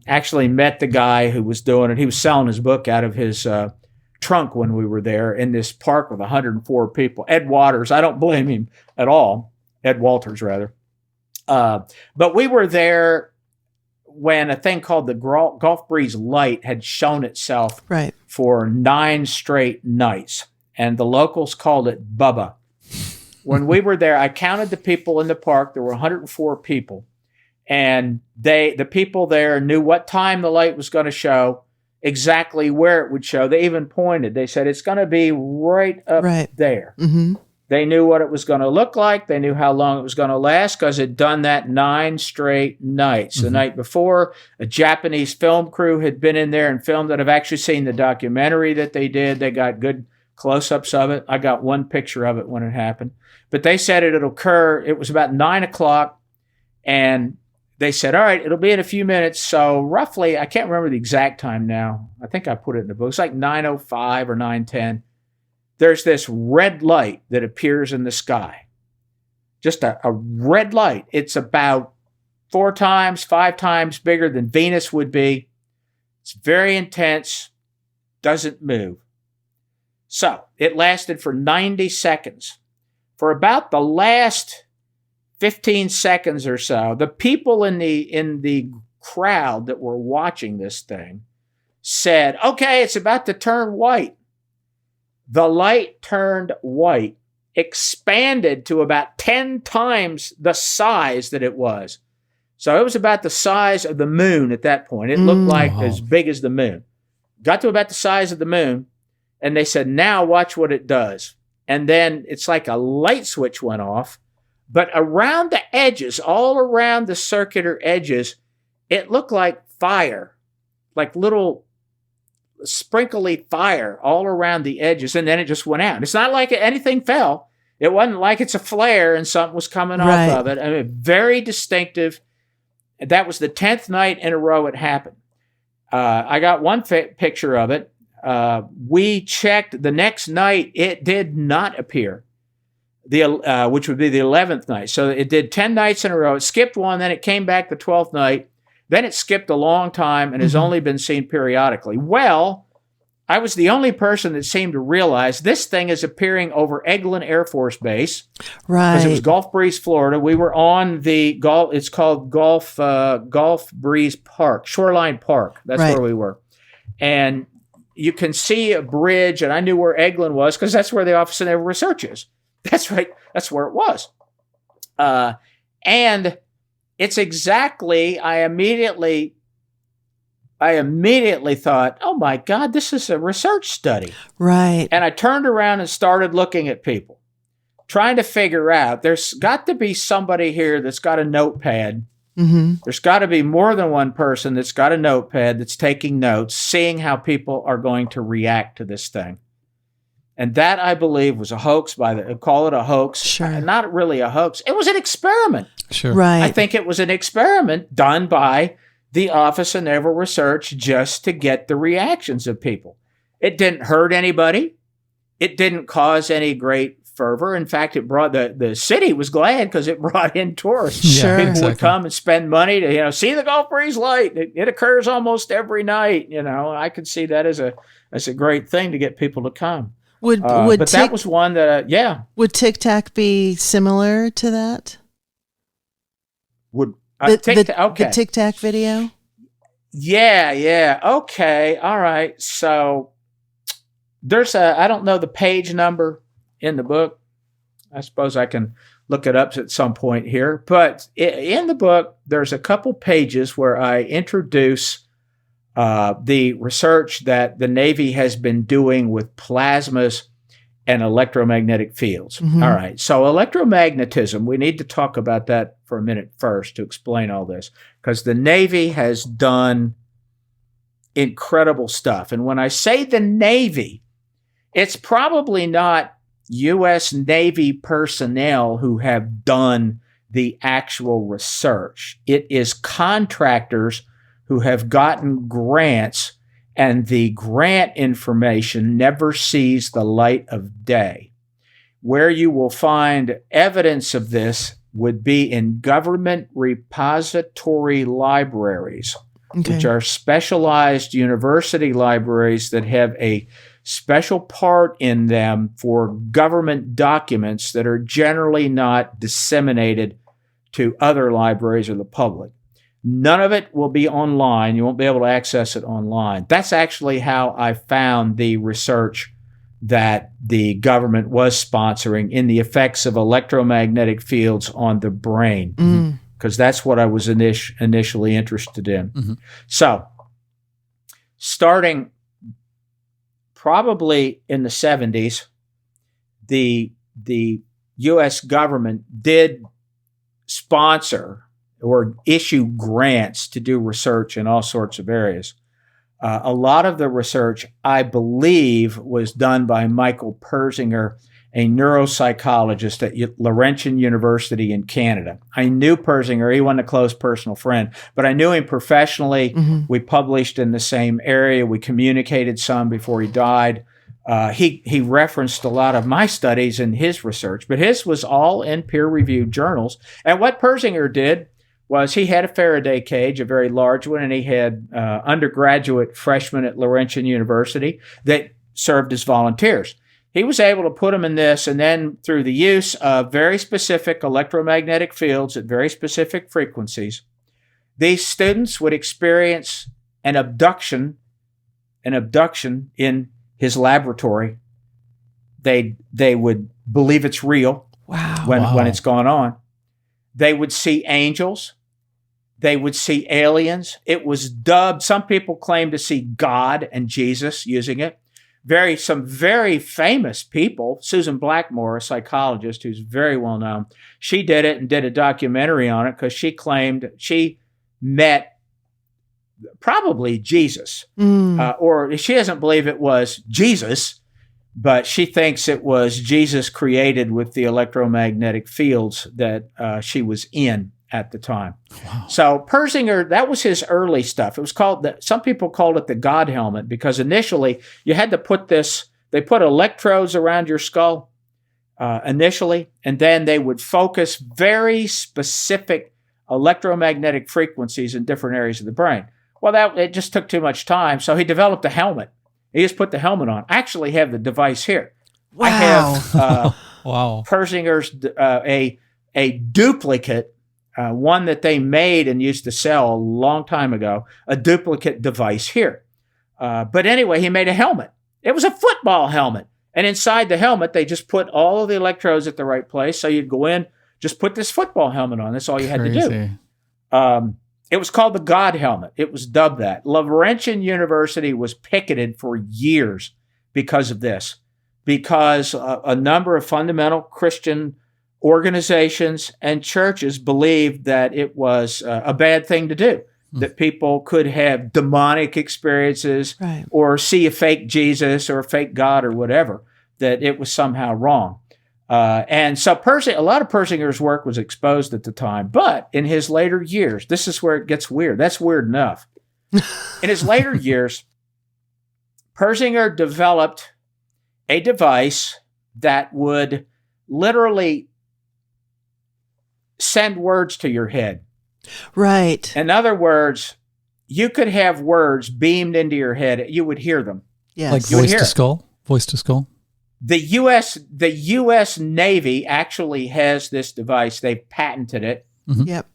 Actually met the guy who was doing it. He was selling his book out of his trunk when we were there in this park with 104 people. Ed Waters, I don't blame him at all. Ed Walters, rather. But we were there when a thing called the Gulf Breeze light had shown itself for 9 straight nights. And the locals called it Bubba. When we were there, I counted the people in the park. There were 104 people. And the people there knew what time the light was going to show, exactly where it would show. They even pointed. They said, it's going to be right up there. Mm-hmm. They knew what it was going to look like. They knew how long it was going to last because it had done that 9 straight nights. The night before, a Japanese film crew had been in there and filmed it. I've actually seen the documentary that they did. They got good close-ups of it. I got one picture of it when it happened. But they said it'll occur. It was about 9 o'clock, and they said, all right, it'll be in a few minutes. So roughly, I can't remember the exact time now. I think I put it in the book. It's like 9:05 or 9:10. There's this red light that appears in the sky. Just a red light. It's about 4 times, 5 times bigger than Venus would be. It's very intense, doesn't move. So it lasted for 90 seconds. For about the last 15 seconds or so, the people in the crowd that were watching this thing said, okay, it's about to turn white. The light turned white, expanded to about 10 times the size that it was. So it was about the size of the moon at that point. It looked like as big as the moon. Got to about the size of the moon, and they said, now watch what it does. And then it's like a light switch went off, but around the edges, all around the circular edges, it looked like fire, like little sprinkly fire all around the edges, and then it just went out. It's not like anything fell. It wasn't like it's a flare and something was coming off of it. I mean, very distinctive. That was the 10th night in a row it happened. I got one picture of it. We checked the next night. It did not appear, which would be the 11th night. So it did 10 nights in a row. It skipped one, then it came back the 12th night. Then it skipped a long time and has only been seen periodically. Well, I was the only person that seemed to realize this thing is appearing over Eglin Air Force Base. Right. Because it was Gulf Breeze, Florida. We were on the Gulf, it's called Gulf Breeze Park, Shoreline Park. That's where we were. And you can see a bridge, and I knew where Eglin was because that's where the Office of Naval Research is. That's right. That's where it was. And it's exactly, I immediately thought, oh my God, this is a research study. Right. And I turned around and started looking at people, trying to figure out, there's got to be somebody here that's got a notepad. There's got to be more than one person that's got a notepad that's taking notes, seeing how people are going to react to this thing. And that, I believe, was a hoax call it a hoax. Sure. Not really a hoax. It was an experiment. Sure. Right. I think it was an experiment done by the Office of Naval Research just to get the reactions of people. It didn't hurt anybody. It didn't cause any great fervor. In fact, it brought the city was glad because it brought in tourists. Sure. People would come and spend money to see the Gulf Breeze light. It occurs almost every night. I could see that as a great thing to get people to come. That was one that Would Tic Tac be similar to that? The Tic Tac video? Yeah. Okay. All right. So there's I don't know the page number in the book. I suppose I can look it up at some point here. But in the book, there's a couple pages where I introduce the research that the Navy has been doing with plasmas and electromagnetic fields. All right. So electromagnetism, we need to talk about that for a minute first to explain all this, because the Navy has done incredible stuff. And when I say the Navy, it's probably not U.S. Navy personnel who have done the actual research. It is contractors who have gotten grants, and the grant information never sees the light of day. Where you will find evidence of this would be in government repository libraries, which are specialized university libraries that have a special part in them for government documents that are generally not disseminated to other libraries or the public. None of it will be online. You won't be able to access it online. That's actually how I found the research that the government was sponsoring in the effects of electromagnetic fields on the brain, because that's what I was initially interested in. So, starting probably in the 70s, the U.S. government did sponsor or issue grants to do research in all sorts of areas. A lot of the research, I believe, was done by Michael Persinger, a neuropsychologist at Laurentian University in Canada. I knew Persinger. He wasn't a close personal friend, but I knew him professionally. We published in the same area. We communicated some before he died. He referenced a lot of my studies in his research, but his was all in peer-reviewed journals. And what Persinger did was he had a Faraday cage, a very large one, and he had undergraduate freshmen at Laurentian University that served as volunteers. He was able to put them in this, and then through the use of very specific electromagnetic fields at very specific frequencies, these students would experience an abduction in his laboratory. They would believe it's real when it's gone on. They would see angels. They would see aliens. It was dubbed, some people claim to see God and Jesus using it. Some very famous people, Susan Blackmore, a psychologist who's very well known, she did it and did a documentary on it because she claimed she met probably Jesus. Or she doesn't believe it was Jesus, but she thinks it was Jesus created with the electromagnetic fields that she was in at the time. So Persinger, that was his early stuff. It was called, some people called it the God helmet, because initially you had to put they put electrodes around your skull initially, and then they would focus very specific electromagnetic frequencies in different areas of the brain. Well, it just took too much time, so he developed a helmet. He just put the helmet on. I actually have the device here. Wow. I have Persinger's a duplicate, one that they made and used to sell a long time ago, a duplicate device here. But anyway, he made a helmet. It was a football helmet. And inside the helmet, they just put all of the electrodes at the right place. So you'd go in, just put this football helmet on. That's all you had to do. It was called the God helmet. It was dubbed that. Laurentian University was picketed for years because of this, because a number of fundamental Christian organizations and churches believed that it was a bad thing to do, that people could have demonic experiences or see a fake Jesus or a fake God or whatever, that it was somehow wrong. And so a lot of Persinger's work was exposed at the time, but in his later years, this is where it gets weird. That's weird enough. In his later years, Persinger developed a device that would literally send words to your head. Right. In other words, you could have words beamed into your head. You would hear them. Yes. Like voice to skull? Voice to skull? The U.S. Navy actually has this device. They've patented it. Yep.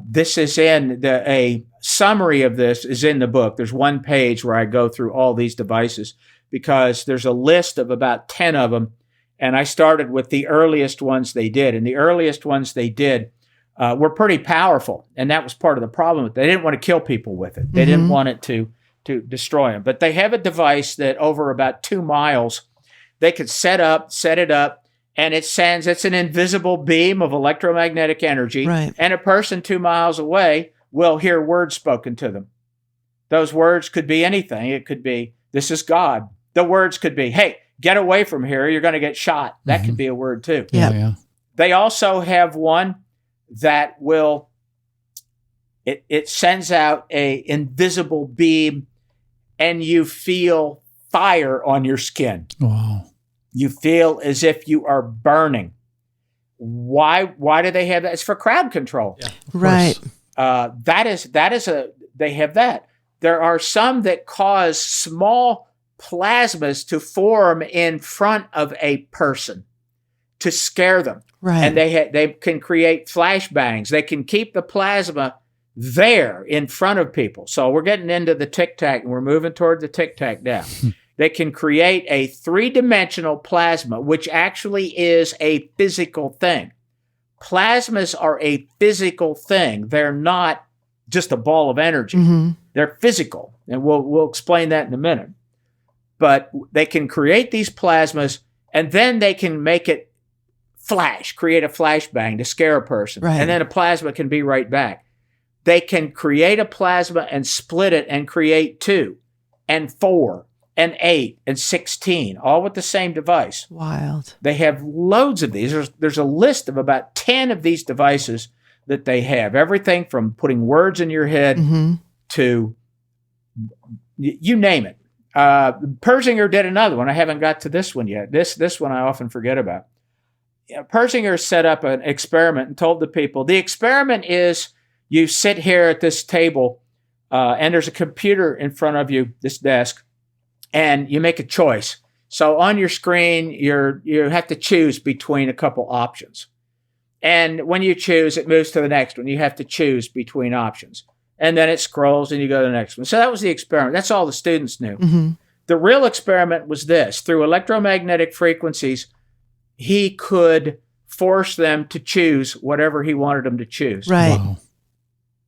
This is a summary of this is in the book. There's one page where I go through all these devices because there's a list of about 10 of them. And I started with the earliest ones they did. And the earliest ones they did were pretty powerful. And that was part of the problem. They didn't want to kill people with it. They didn't want it to destroy them. But they have a device that over about 2 miles, they could set it up, and it's an invisible beam of electromagnetic energy. Right. And a person 2 miles away will hear words spoken to them. Those words could be anything. It could be, "This is God." The words could be, "Hey, get away from here. You're going to get shot." That could be a word too. Yeah. They also have one that will, it sends out a invisible beam, and you feel fire on your skin. Wow. You feel as if you are burning. Why do they have that? It's for crowd control. Yeah, Right. They have that. There are some that cause small plasmas to form in front of a person to scare them. Right. And they can create flashbangs. They can keep the plasma there in front of people. So we're getting into the tic-tac, and we're moving toward the tic-tac now. They can create a three-dimensional plasma, which actually is a physical thing. Plasmas are a physical thing. They're not just a ball of energy. Mm-hmm. They're physical, and we'll explain that in a minute. But they can create these plasmas, and then they can make it flash, create a flashbang to scare a person. Right. And then a plasma can be right back. They can create a plasma and split it and create 2 and 4 and 8 and 16, all with the same device. Wild. They have loads of these. There's a list of about 10 of these devices that they have. Everything from putting words in your head Mm-hmm. to you name it. Persinger did another one. I haven't got to this one yet. This one I often forget about. Persinger set up an experiment and told the people, the experiment is you sit here at this table and there's a computer in front of you, this desk, and you make a choice. So on your screen, you have to choose between a couple options. And when you choose, it moves to the next one. You have to choose between options. And then it scrolls and you go to the next one. So that was the experiment. That's all the students knew. Mm-hmm. The real experiment was this. Through electromagnetic frequencies, he could force them to choose whatever he wanted them to choose. Right. Wow.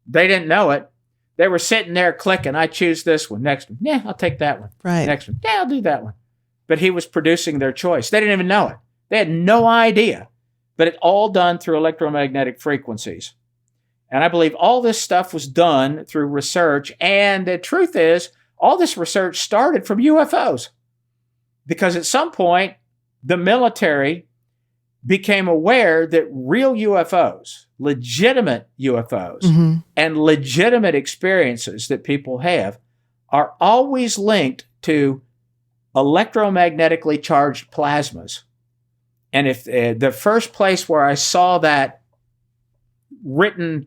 They didn't know it. They were sitting there clicking. I choose this one. Next one. Yeah, I'll take that one. Right. Next one. Yeah, I'll do that one. But he was producing their choice. They didn't even know it. They had no idea. But it's all done through electromagnetic frequencies. And I believe all this stuff was done through research. And the truth is, all this research started from UFOs. Because at some point, the military became aware that real UFOs, legitimate UFOs, Mm-hmm. and legitimate experiences that people have are always linked to electromagnetically charged plasmas. And if the first place where I saw that written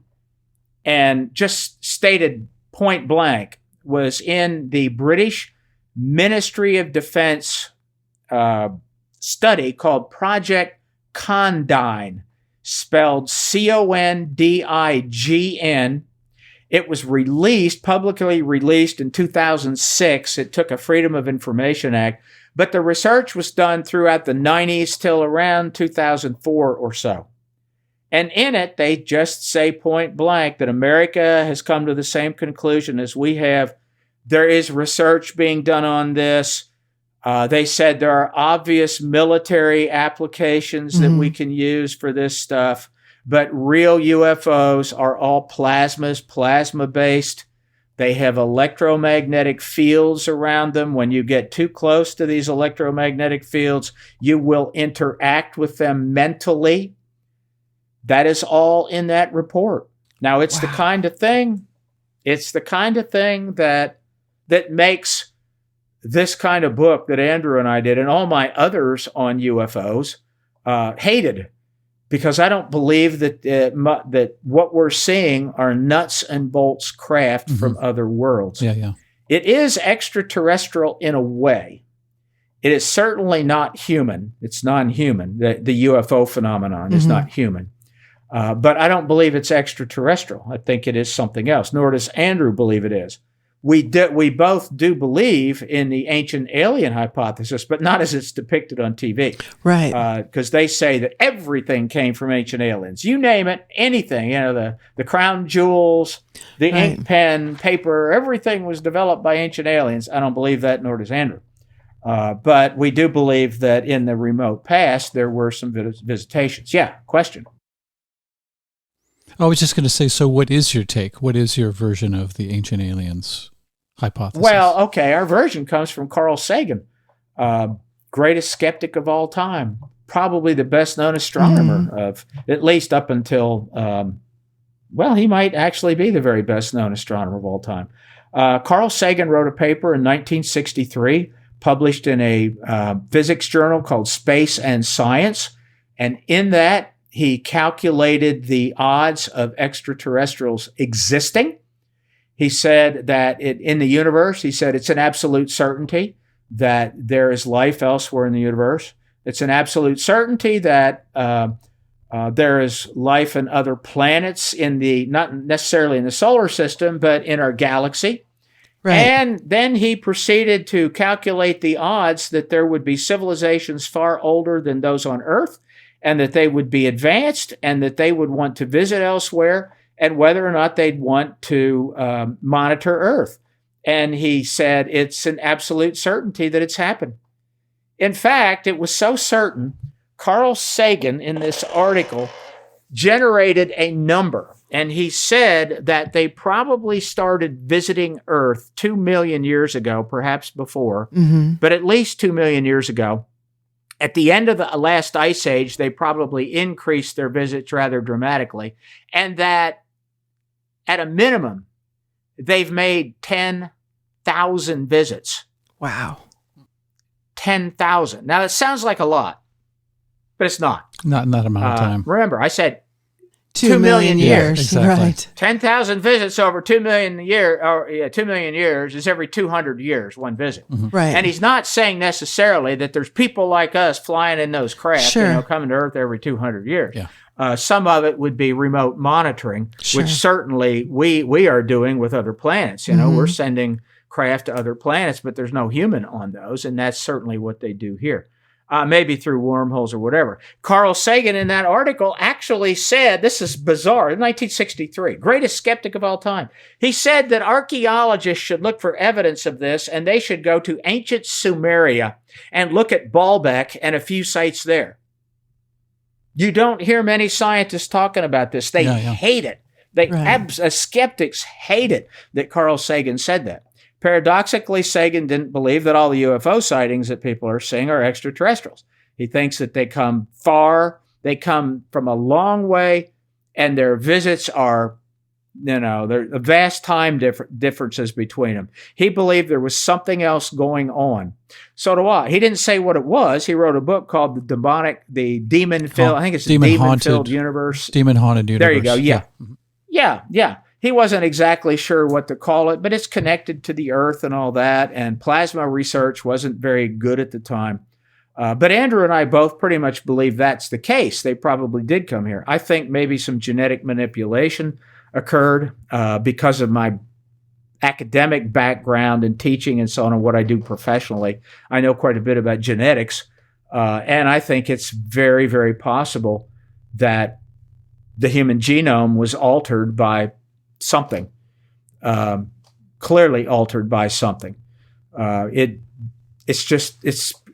and just stated point blank was in the British Ministry of Defense study called Project Condign, spelled Condign. It was publicly released in 2006. It took a Freedom of Information Act, but the research was done throughout the 90s till around 2004 or so. And in it, they just say point blank that America has come to the same conclusion as we have. There is research being done on this. They said there are obvious military applications that we can use for this stuff, but real UFOs are all plasma-based. They have electromagnetic fields around them. When you get too close to these electromagnetic fields, you will interact with them mentally. That is all in that report. Now, it's the kind of thing that makes this kind of book that Andrew and I did and all my others on UFOs hated, because I don't believe that what we're seeing are nuts and bolts craft from other worlds. Yeah. It is extraterrestrial in a way. It is certainly not human. It's non-human. The UFO phenomenon is not human. But I don't believe it's extraterrestrial. I think it is something else, nor does Andrew believe it is. We both do believe in the ancient alien hypothesis, but not as it's depicted on TV. Right. Because they say that everything came from ancient aliens. You name it, anything. The crown jewels, the ink pen, paper, everything was developed by ancient aliens. I don't believe that, nor does Andrew. But we do believe that in the remote past, there were some visitations. Yeah, question. I was just going to say, so what is your take? What is your version of the ancient aliens hypothesis? Well, okay, our version comes from Carl Sagan, greatest skeptic of all time. probably the best known astronomer of at least up until, he might actually be the very best known astronomer of all time. Carl Sagan wrote a paper in 1963, published in a physics journal called Space and Science. And in that, he calculated the odds of extraterrestrials existing. He said that in the universe, he said it's an absolute certainty that there is life elsewhere in the universe. It's an absolute certainty that there is life in other planets not necessarily in the solar system, but in our galaxy. Right. And then he proceeded to calculate the odds that there would be civilizations far older than those on Earth, and that they would be advanced, and that they would want to visit elsewhere, and whether or not they'd want to monitor Earth. And he said it's an absolute certainty that it's happened. In fact, it was so certain, Carl Sagan, in this article, generated a number. And he said that they probably started visiting Earth 2 million years ago, perhaps before, but at least 2 million years ago. At the end of the last ice age, they probably increased their visits rather dramatically. And that, at a minimum, they've made 10,000 visits. Wow. 10,000. Now, it sounds like a lot, but it's not. Not in that amount of time. Remember, I said 2 million years. Exactly. Right. 10,000 visits over 2 million years is every 200 years, one visit. Right. And he's not saying necessarily that there's people like us flying in those craft, coming to Earth every 200 years. Yeah. Some of it would be remote monitoring, which certainly we are doing with other planets. We're sending craft to other planets, but there's no human on those, and that's certainly what they do here. Maybe through wormholes or whatever. Carl Sagan in that article actually said, this is bizarre, in 1963, greatest skeptic of all time. He said that archaeologists should look for evidence of this, and they should go to ancient Sumeria and look at Baalbek and a few sites there. You don't hear many scientists talking about this. They hate it. Skeptics hate it that Carl Sagan said that. Paradoxically, Sagan didn't believe that all the UFO sightings that people are seeing are extraterrestrials. He thinks that they come far, they come from a long way, and their visits are, there are vast time differences between them. He believed there was something else going on. So do I. He didn't say what it was. He wrote a book called the Demon-Filled, I think it's the Demon-Filled Universe. Demon-Haunted Universe. There you go, yeah. He wasn't exactly sure what to call it, but it's connected to the Earth and all that, and plasma research wasn't very good at the time. But Andrew and I both pretty much believe that's the case. They probably did come here. I think maybe some genetic manipulation occurred because of my academic background and teaching and so on, and what I do professionally. I know quite a bit about genetics, and I think it's very, very possible that the human genome was altered by something, clearly altered by something. It's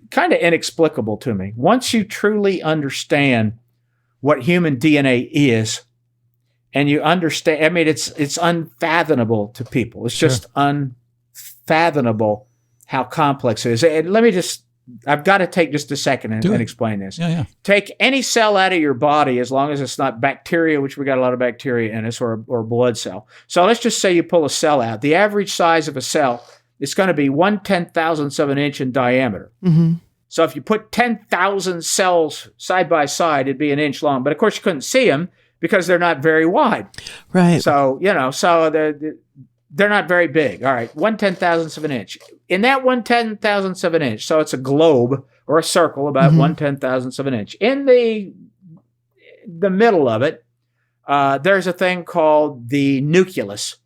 kind of inexplicable to me. Once you truly understand what human DNA is, and you understand, it's unfathomable to people. It's just unfathomable how complex it is. And I've got to take just a second and explain this. Yeah. Take any cell out of your body, as long as it's not bacteria, which we got a lot of bacteria in us, or a blood cell. So let's just say you pull a cell out. The average size of a cell is going to be 1/10,000th of an inch in diameter. So if you put 10,000 cells side by side, it'd be an inch long. But of course, you couldn't see them because they're not very wide. Right. So, they're not very big. All right, 1/10,000th of an inch. In that 1/10,000th of an inch, so it's a globe or a circle about 1/10,000th of an inch. In the middle of it, there's a thing called the nucleus.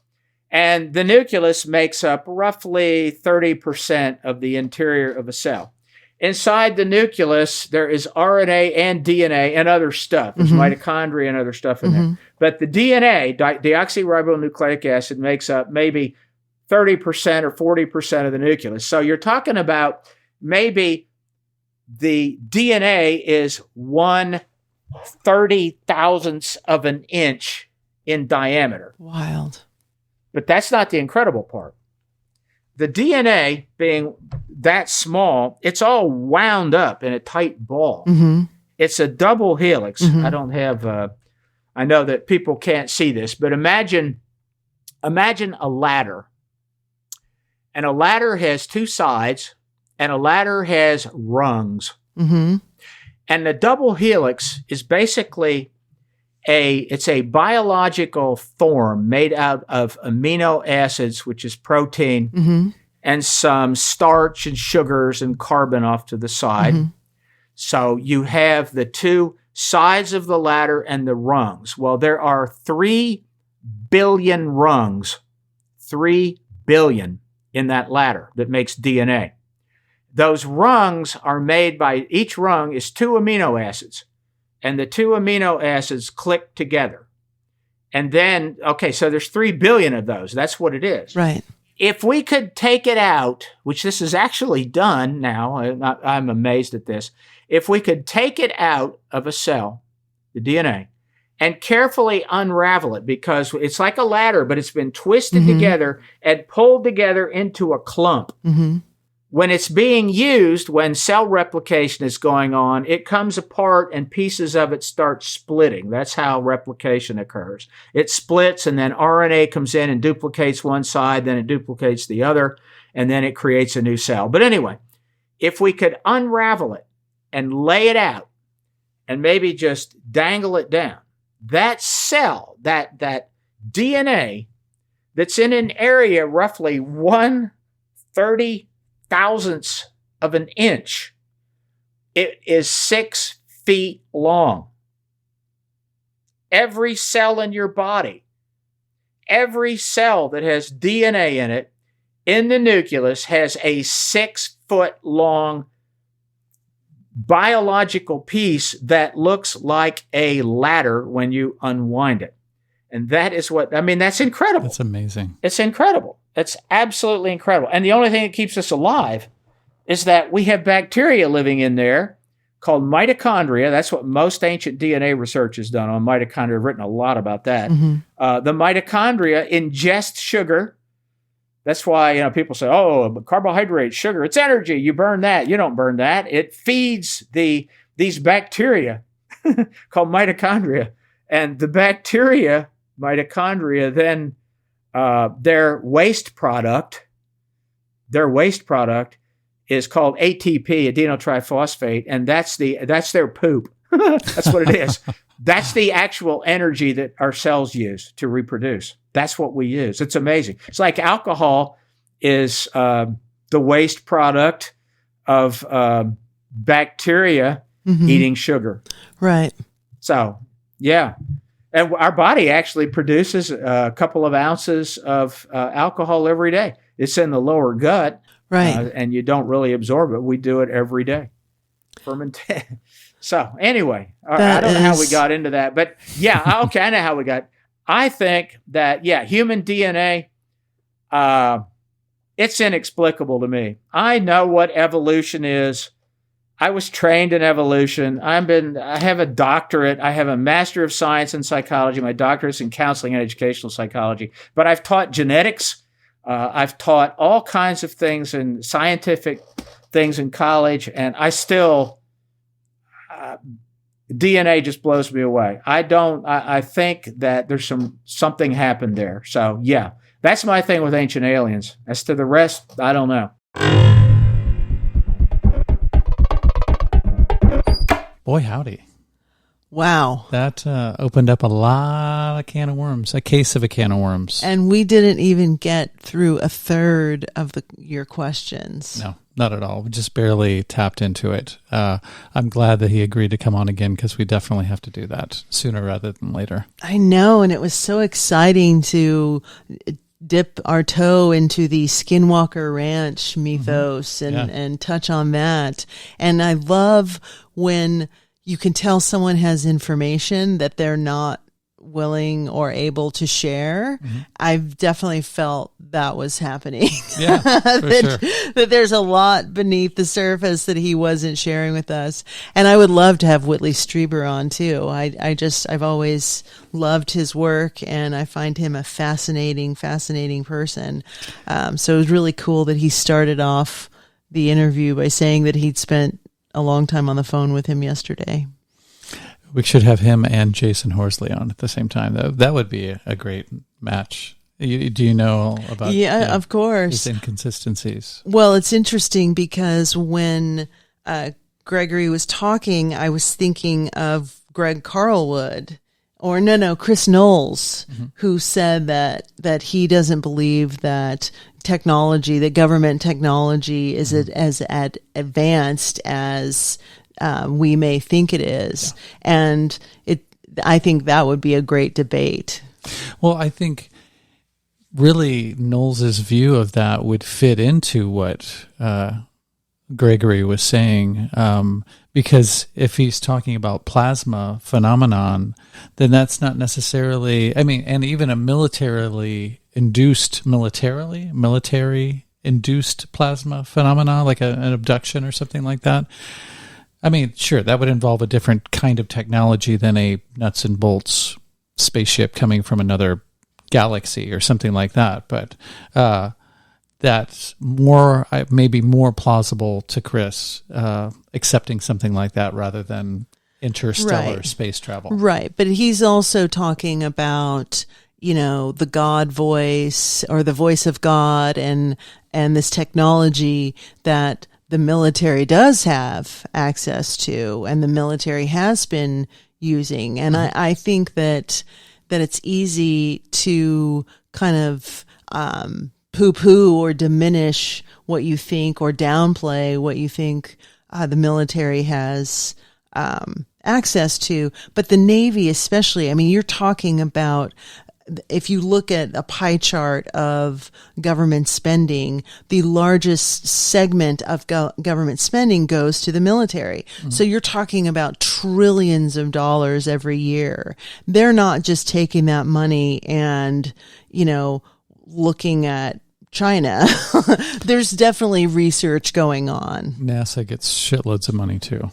And the nucleus makes up roughly 30% of the interior of a cell. Inside the nucleus, there is RNA and DNA and other stuff. There's mitochondria and other stuff in there. But the DNA, deoxyribonucleic acid, makes up maybe 30% or 40% of the nucleus. So you're talking about maybe the DNA is 1/30,000th of an inch in diameter. Wild. But that's not the incredible part. The DNA being that small, it's all wound up in a tight ball. It's a double helix. I don't have, I know that people can't see this, but imagine a ladder. And a ladder has two sides, and a ladder has rungs. Mm-hmm. And the double helix is basically it's a biological form made out of amino acids, which is protein, and some starch and sugars and carbon off to the side. So you have the two sides of the ladder and the rungs. Well, there are 3 billion rungs, 3 billion in that ladder that makes DNA. Those rungs are made by, each rung is 2 amino acids, and the 2 amino acids click together. And then, okay, so there's 3 billion of those. That's what it is. Right. If we could take it out, which this is actually done now, I'm amazed at this. If we could take it out of a cell, the DNA, and carefully unravel it, because it's like a ladder, but it's been twisted together and pulled together into a clump. When it's being used, when cell replication is going on, it comes apart and pieces of it start splitting. That's how replication occurs. It splits, and then RNA comes in and duplicates one side, then it duplicates the other, and then it creates a new cell. But anyway, if we could unravel it and lay it out and maybe just dangle it down, that cell, that DNA that's in an area roughly 1/30,000th of an inch, it is 6 feet long. Every cell in your body, every cell that has DNA in it, in the nucleus, has a 6-foot long biological piece that looks like a ladder when you unwind it. And that is what, I mean, that's incredible. That's amazing. It's incredible. It's absolutely incredible. And the only thing that keeps us alive is that we have bacteria living in there called mitochondria. That's what most ancient DNA research is done on mitochondria. I've written a lot about that. The mitochondria ingest sugar. That's why, people say, oh, carbohydrate, sugar, it's energy. You burn that. You don't burn that. It feeds these bacteria called mitochondria. And the bacteria, mitochondria, then their waste product is called ATP, adenotriphosphate, and that's their poop. That's what it is. That's the actual energy that our cells use to reproduce. That's what we use. It's amazing. It's like alcohol is the waste product of bacteria eating sugar. Right. So, yeah. And our body actually produces a couple of ounces of alcohol every day. It's in the lower gut. Right. And you don't really absorb it. We do it every day. Fermentation. So anyway, I don't know how we got into that, but yeah, okay, I know how we got. I think that, human DNA, it's inexplicable to me. I know what evolution is. I was trained in evolution. I have a doctorate. I have a Master of Science in Psychology. My doctorate is in Counseling and Educational Psychology. But I've taught genetics. I've taught all kinds of things and scientific things in college, and I still, DNA just blows me away. I think that there's something happened there. So yeah, that's my thing with ancient aliens. As to the rest, I don't know. Boy, howdy. Wow. That opened up a lot of can of worms, a case of a can of worms. And we didn't even get through a third of your questions. No, not at all. We just barely tapped into it. I'm glad that he agreed to come on again, because we definitely have to do that sooner rather than later. I know, and it was so exciting to dip our toe into the Skinwalker Ranch mythos and touch on that. And I love when you can tell someone has information that they're not willing or able to share. I've definitely felt that was happening. Yeah, for sure. That there's a lot beneath the surface that he wasn't sharing with us. And I would love to have Whitley Strieber on too. I've always loved his work, and I find him a fascinating person. So it was really cool that he started off the interview by saying that he'd spent a long time on the phone with him yesterday. We should have him and Jason Horsley on at the same time. That would be a great match. Do you know about of course, his inconsistencies? Well, it's interesting because when Gregory was talking, I was thinking of Greg Carlwood, or Chris Knowles, who said that he doesn't believe that government technology is as advanced as we may think it is. Yeah. And I think that would be a great debate. Well, I think really Knowles's view of that would fit into what Gregory was saying, because if he's talking about plasma phenomenon, then that's not necessarily, and even a military induced plasma phenomena, like an abduction or something like that. Sure, that would involve a different kind of technology than a nuts and bolts spaceship coming from another galaxy or something like that. But that's maybe more plausible to Chris, accepting something like that rather than interstellar space travel. Right. But he's also talking about, the God voice or the voice of God and this technology that the military does have access to and the military has been using. And I think that it's easy to kind of poo-poo or diminish what you think or downplay what you think the military has access to. But the Navy especially, you're talking about, if you look at a pie chart of government spending, the largest segment of government spending goes to the military. Mm-hmm. So you're talking about trillions of dollars every year. They're not just taking that money and, looking at China. There's definitely research going on. NASA gets shitloads of money too.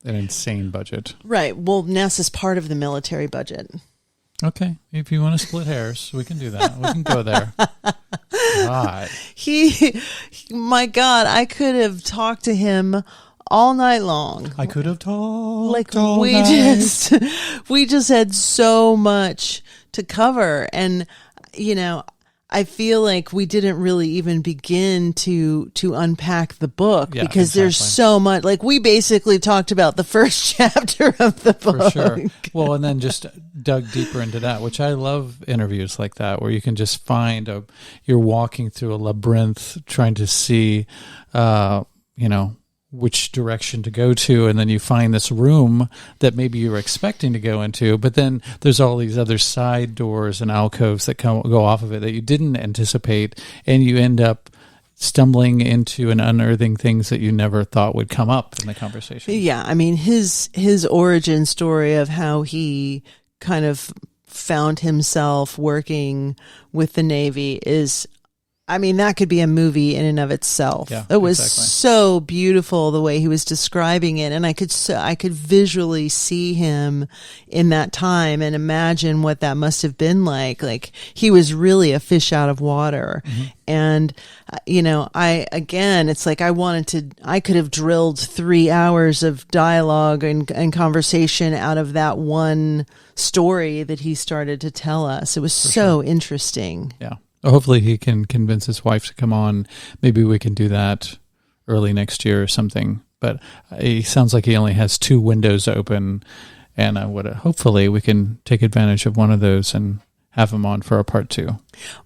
An insane budget. Right. Well, NASA's part of the military budget. Okay, if you want to split hairs, we can do that. We can go there. God. My God, I could have talked to him all night long. I could have talked like all we night. We just had so much to cover, and I feel like we didn't really even begin to unpack the book because there's so much. Like, we basically talked about the first chapter of the book. For sure. Well, and then just dug deeper into that, which I love interviews like that, where you can just find you're walking through a labyrinth trying to see, which direction to go to, and then you find this room that maybe you were expecting to go into, but then there's all these other side doors and alcoves that go off of it that you didn't anticipate, and you end up stumbling into and unearthing things that you never thought would come up in the conversation. Yeah, his origin story of how he kind of found himself working with the Navy is, that could be a movie in and of itself. Yeah, it was so beautiful the way he was describing it, and I could visually see him in that time and imagine what that must have been like. Like, he was really a fish out of water. Mm-hmm. And it's like I could have drilled 3 hours of dialogue and conversation out of that one story that he started to tell us. It was so interesting. Yeah. Hopefully he can convince his wife to come on. Maybe we can do that early next year or something. But he sounds like he only has 2 windows open, and hopefully we can take advantage of one of those and have him on for a part 2.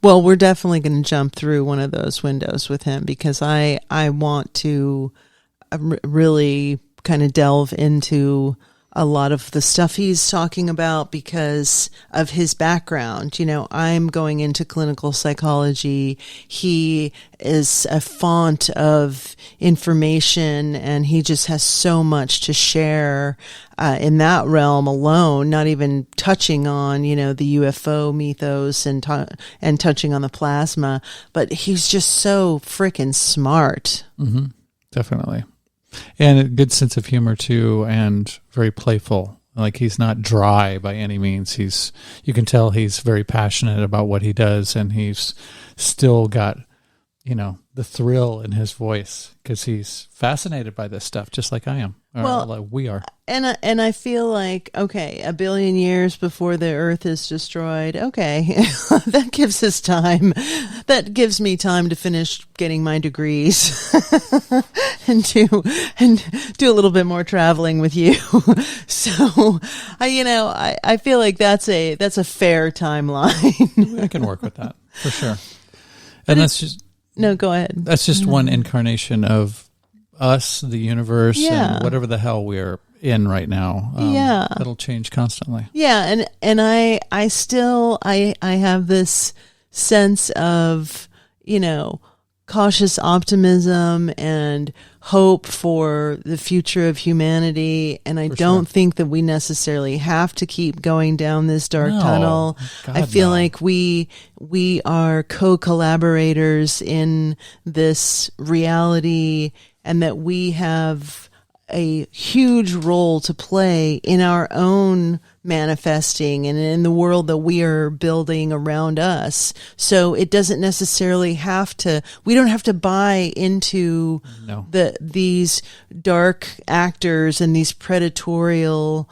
Well, we're definitely going to jump through one of those windows with him, because I want to really kind of delve into a lot of the stuff he's talking about because of his background. I'm going into clinical psychology. He is a font of information, and he just has so much to share in that realm alone, not even touching on, the UFO mythos and touching on the plasma. But he's just so freaking smart. Mm-hmm. Definitely. And a good sense of humor too, and very playful. Like, he's not dry by any means. You can tell he's very passionate about what he does, and he's still got, the thrill in his voice because he's fascinated by this stuff, just like I am. Or like we are. And I feel like, okay, 1 billion years before the Earth is destroyed. Okay, that gives us time. That gives me time to finish getting my degrees and do a little bit more traveling with you. So, I feel like that's a fair timeline. I can work with that for sure. And that's just no. Go ahead. That's just one incarnation of us, the universe, Yeah. and whatever the hell we're in right now. Yeah. It'll change constantly. Yeah, and I still have this sense of, cautious optimism and hope for the future of humanity, and I don't think that we necessarily have to keep going down this dark tunnel. God, I feel no. like we are co-collaborators in this reality, and that we have a huge role to play in our own manifesting and in the world that we are building around us. So it doesn't necessarily we don't have to buy into these dark actors and these predatorial,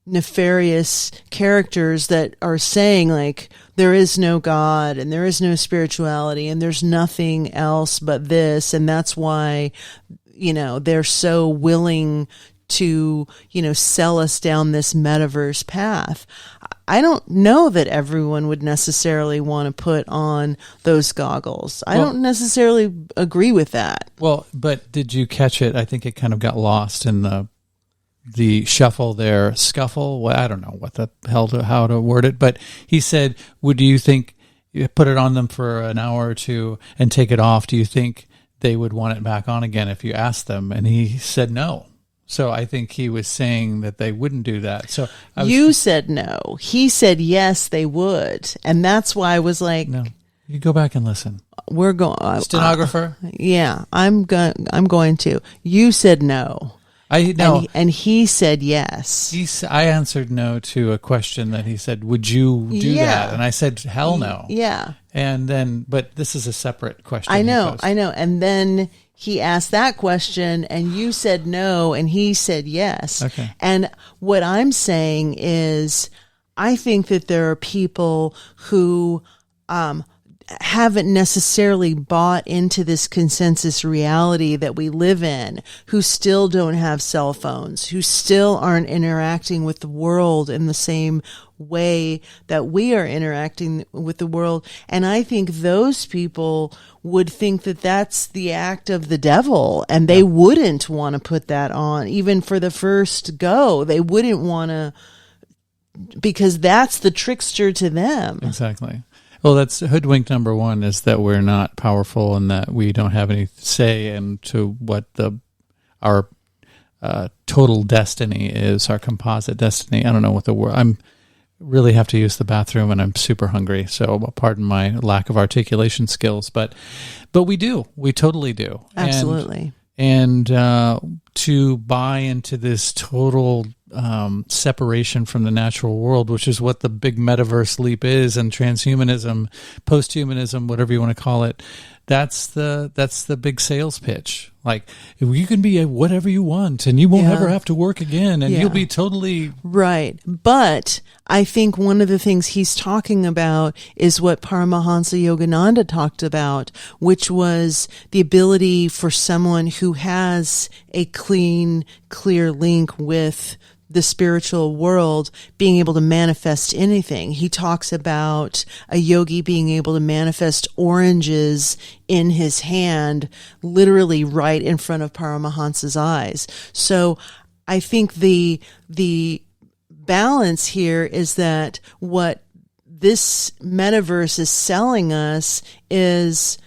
nefarious characters that are saying like, there is no God and there is no spirituality and there's nothing else but this. And that's why, they're so willing to, sell us down this metaverse path. I don't know that everyone would necessarily want to put on those goggles. I don't necessarily agree with that. Well, but did you catch it? I think it kind of got lost in the shuffle there, scuffle. Well, I don't know what the hell how to word it, but he said, would you think you put it on them for an hour or two and take it off? Do you think they would want it back on again if you asked them? And he said no. So I think he was saying that they wouldn't do that. So you said no. He said yes, they would, and that's why I was like, no. You go back and listen. We're going stenographer. Yeah, I'm going to. You said no. I know, and he said yes. I answered no to a question that he said, "Would you do that?" And I said, "Hell no." Yeah. And then, but this is a separate question. I know. And then he asked that question, and you said no, and he said yes. Okay. And what I'm saying is, I think that there are people who haven't necessarily bought into this consensus reality that we live in, who still don't have cell phones, who still aren't interacting with the world in the same way that we are interacting with the world. And I think those people would think that that's the act of the devil, and they wouldn't want to put that on even for the first go. They wouldn't want to, because that's the trickster to them. Exactly. Well, that's hoodwink number one, is that we're not powerful and that we don't have any say into what our total destiny is, our composite destiny. I don't know what the word. I'm really have to use the bathroom, and I'm super hungry, so pardon my lack of articulation skills. But we do. We totally do. Absolutely. And to buy into this total separation from the natural world, which is what the big metaverse leap is, and transhumanism, posthumanism, whatever you want to call it, that's the big sales pitch. Like, you can be whatever you want, and you won't ever have to work again, and you'll be totally right. But I think one of the things he's talking about is what Paramahansa Yogananda talked about, which was the ability for someone who has a clean, clear link with the spiritual world being able to manifest anything. He talks about a yogi being able to manifest oranges in his hand, literally right in front of Paramahansa's eyes. So I think the balance here is that what this metaverse is selling us is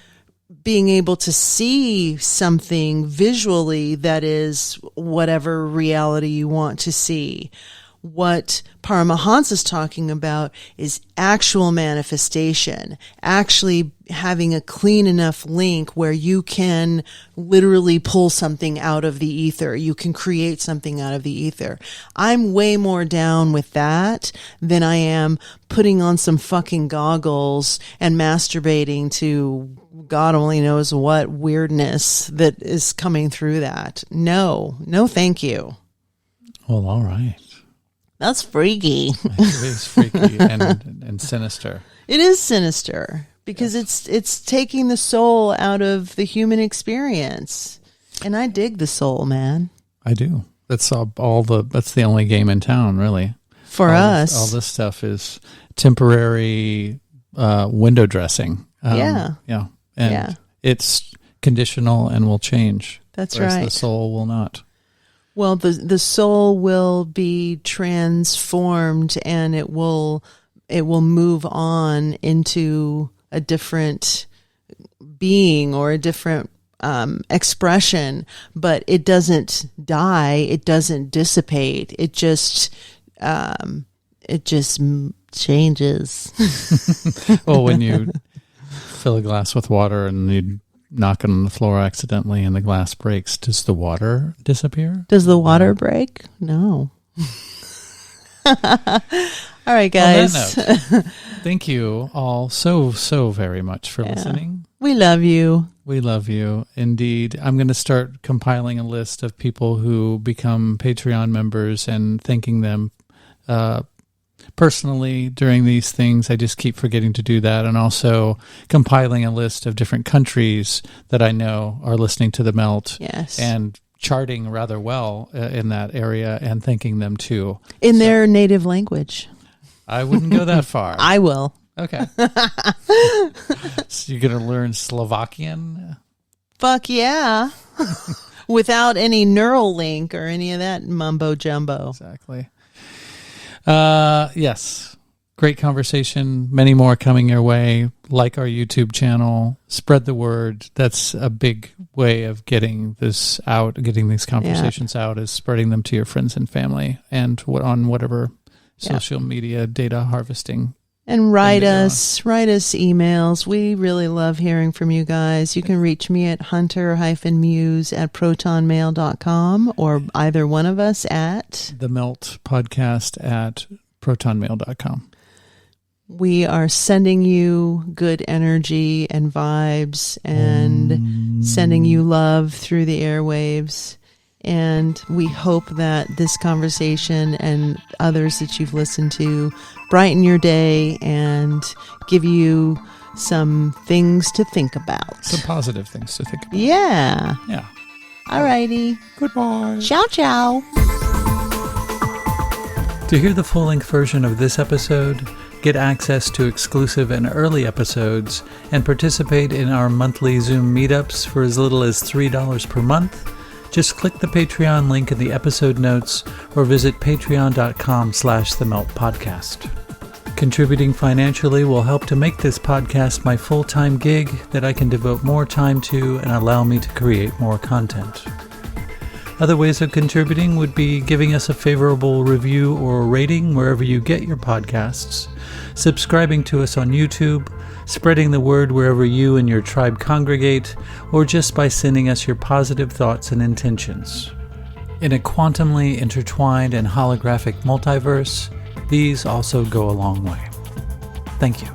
being able to see something visually that is whatever reality you want to see. What Paramahansa is talking about is actual manifestation, actually having a clean enough link where you can literally pull something out of the ether. You can create something out of the ether. I'm way more down with that than I am putting on some fucking goggles and masturbating to God only knows what weirdness that is coming through that. No, thank you. Well, all right. That's freaky. It is freaky and sinister. It is sinister because it's taking the soul out of the human experience. And I dig the soul, man. I do. That's that's the only game in town, really. For us. All this stuff is temporary window dressing. And it's conditional and will change. That's whereas right. The soul will not. Well, the soul will be transformed, and it will move on into a different being or a different expression, but it doesn't die. It doesn't dissipate. It just changes. Well, when you fill a glass with water and you knock it on the floor accidentally and the glass breaks, does the water disappear? Does the water break? No. All right, guys. On that note, thank you all so very much for listening. We love you. We love you. Indeed. I'm going to start compiling a list of people who become Patreon members and thanking them personally during these things. I just keep forgetting to do that. And also compiling a list of different countries that I know are listening to The Melt. Yes. And charting rather well in that area and thanking them too. In their native language. I wouldn't go that far. I will. Okay. So you're going to learn Slovakian? Fuck yeah. Without any neural link or any of that mumbo jumbo. Exactly. Yes. Great conversation. Many more coming your way. Like our YouTube channel. Spread the word. That's a big way of getting this out, getting these conversations out, is spreading them to your friends and family and on whatever social media data harvesting. And write us emails. We really love hearing from you guys. You can reach me at hunter-muse@protonmail.com or either one of us at The Melt Podcast at protonmail.com. We are sending you good energy and vibes and sending you love through the airwaves. And we hope that this conversation and others that you've listened to brighten your day and give you some things to think about. Some positive things to think about. Yeah. Yeah. All righty. Goodbye. Ciao, ciao. To hear the full-length version of this episode, get access to exclusive and early episodes, and participate in our monthly Zoom meetups for as little as $3 per month, just click the Patreon link in the episode notes or visit patreon.com/themeltpodcast. Contributing financially will help to make this podcast my full-time gig that I can devote more time to and allow me to create more content. Other ways of contributing would be giving us a favorable review or rating wherever you get your podcasts, subscribing to us on YouTube, spreading the word wherever you and your tribe congregate, or just by sending us your positive thoughts and intentions. In a quantumly intertwined and holographic multiverse, these also go a long way. Thank you.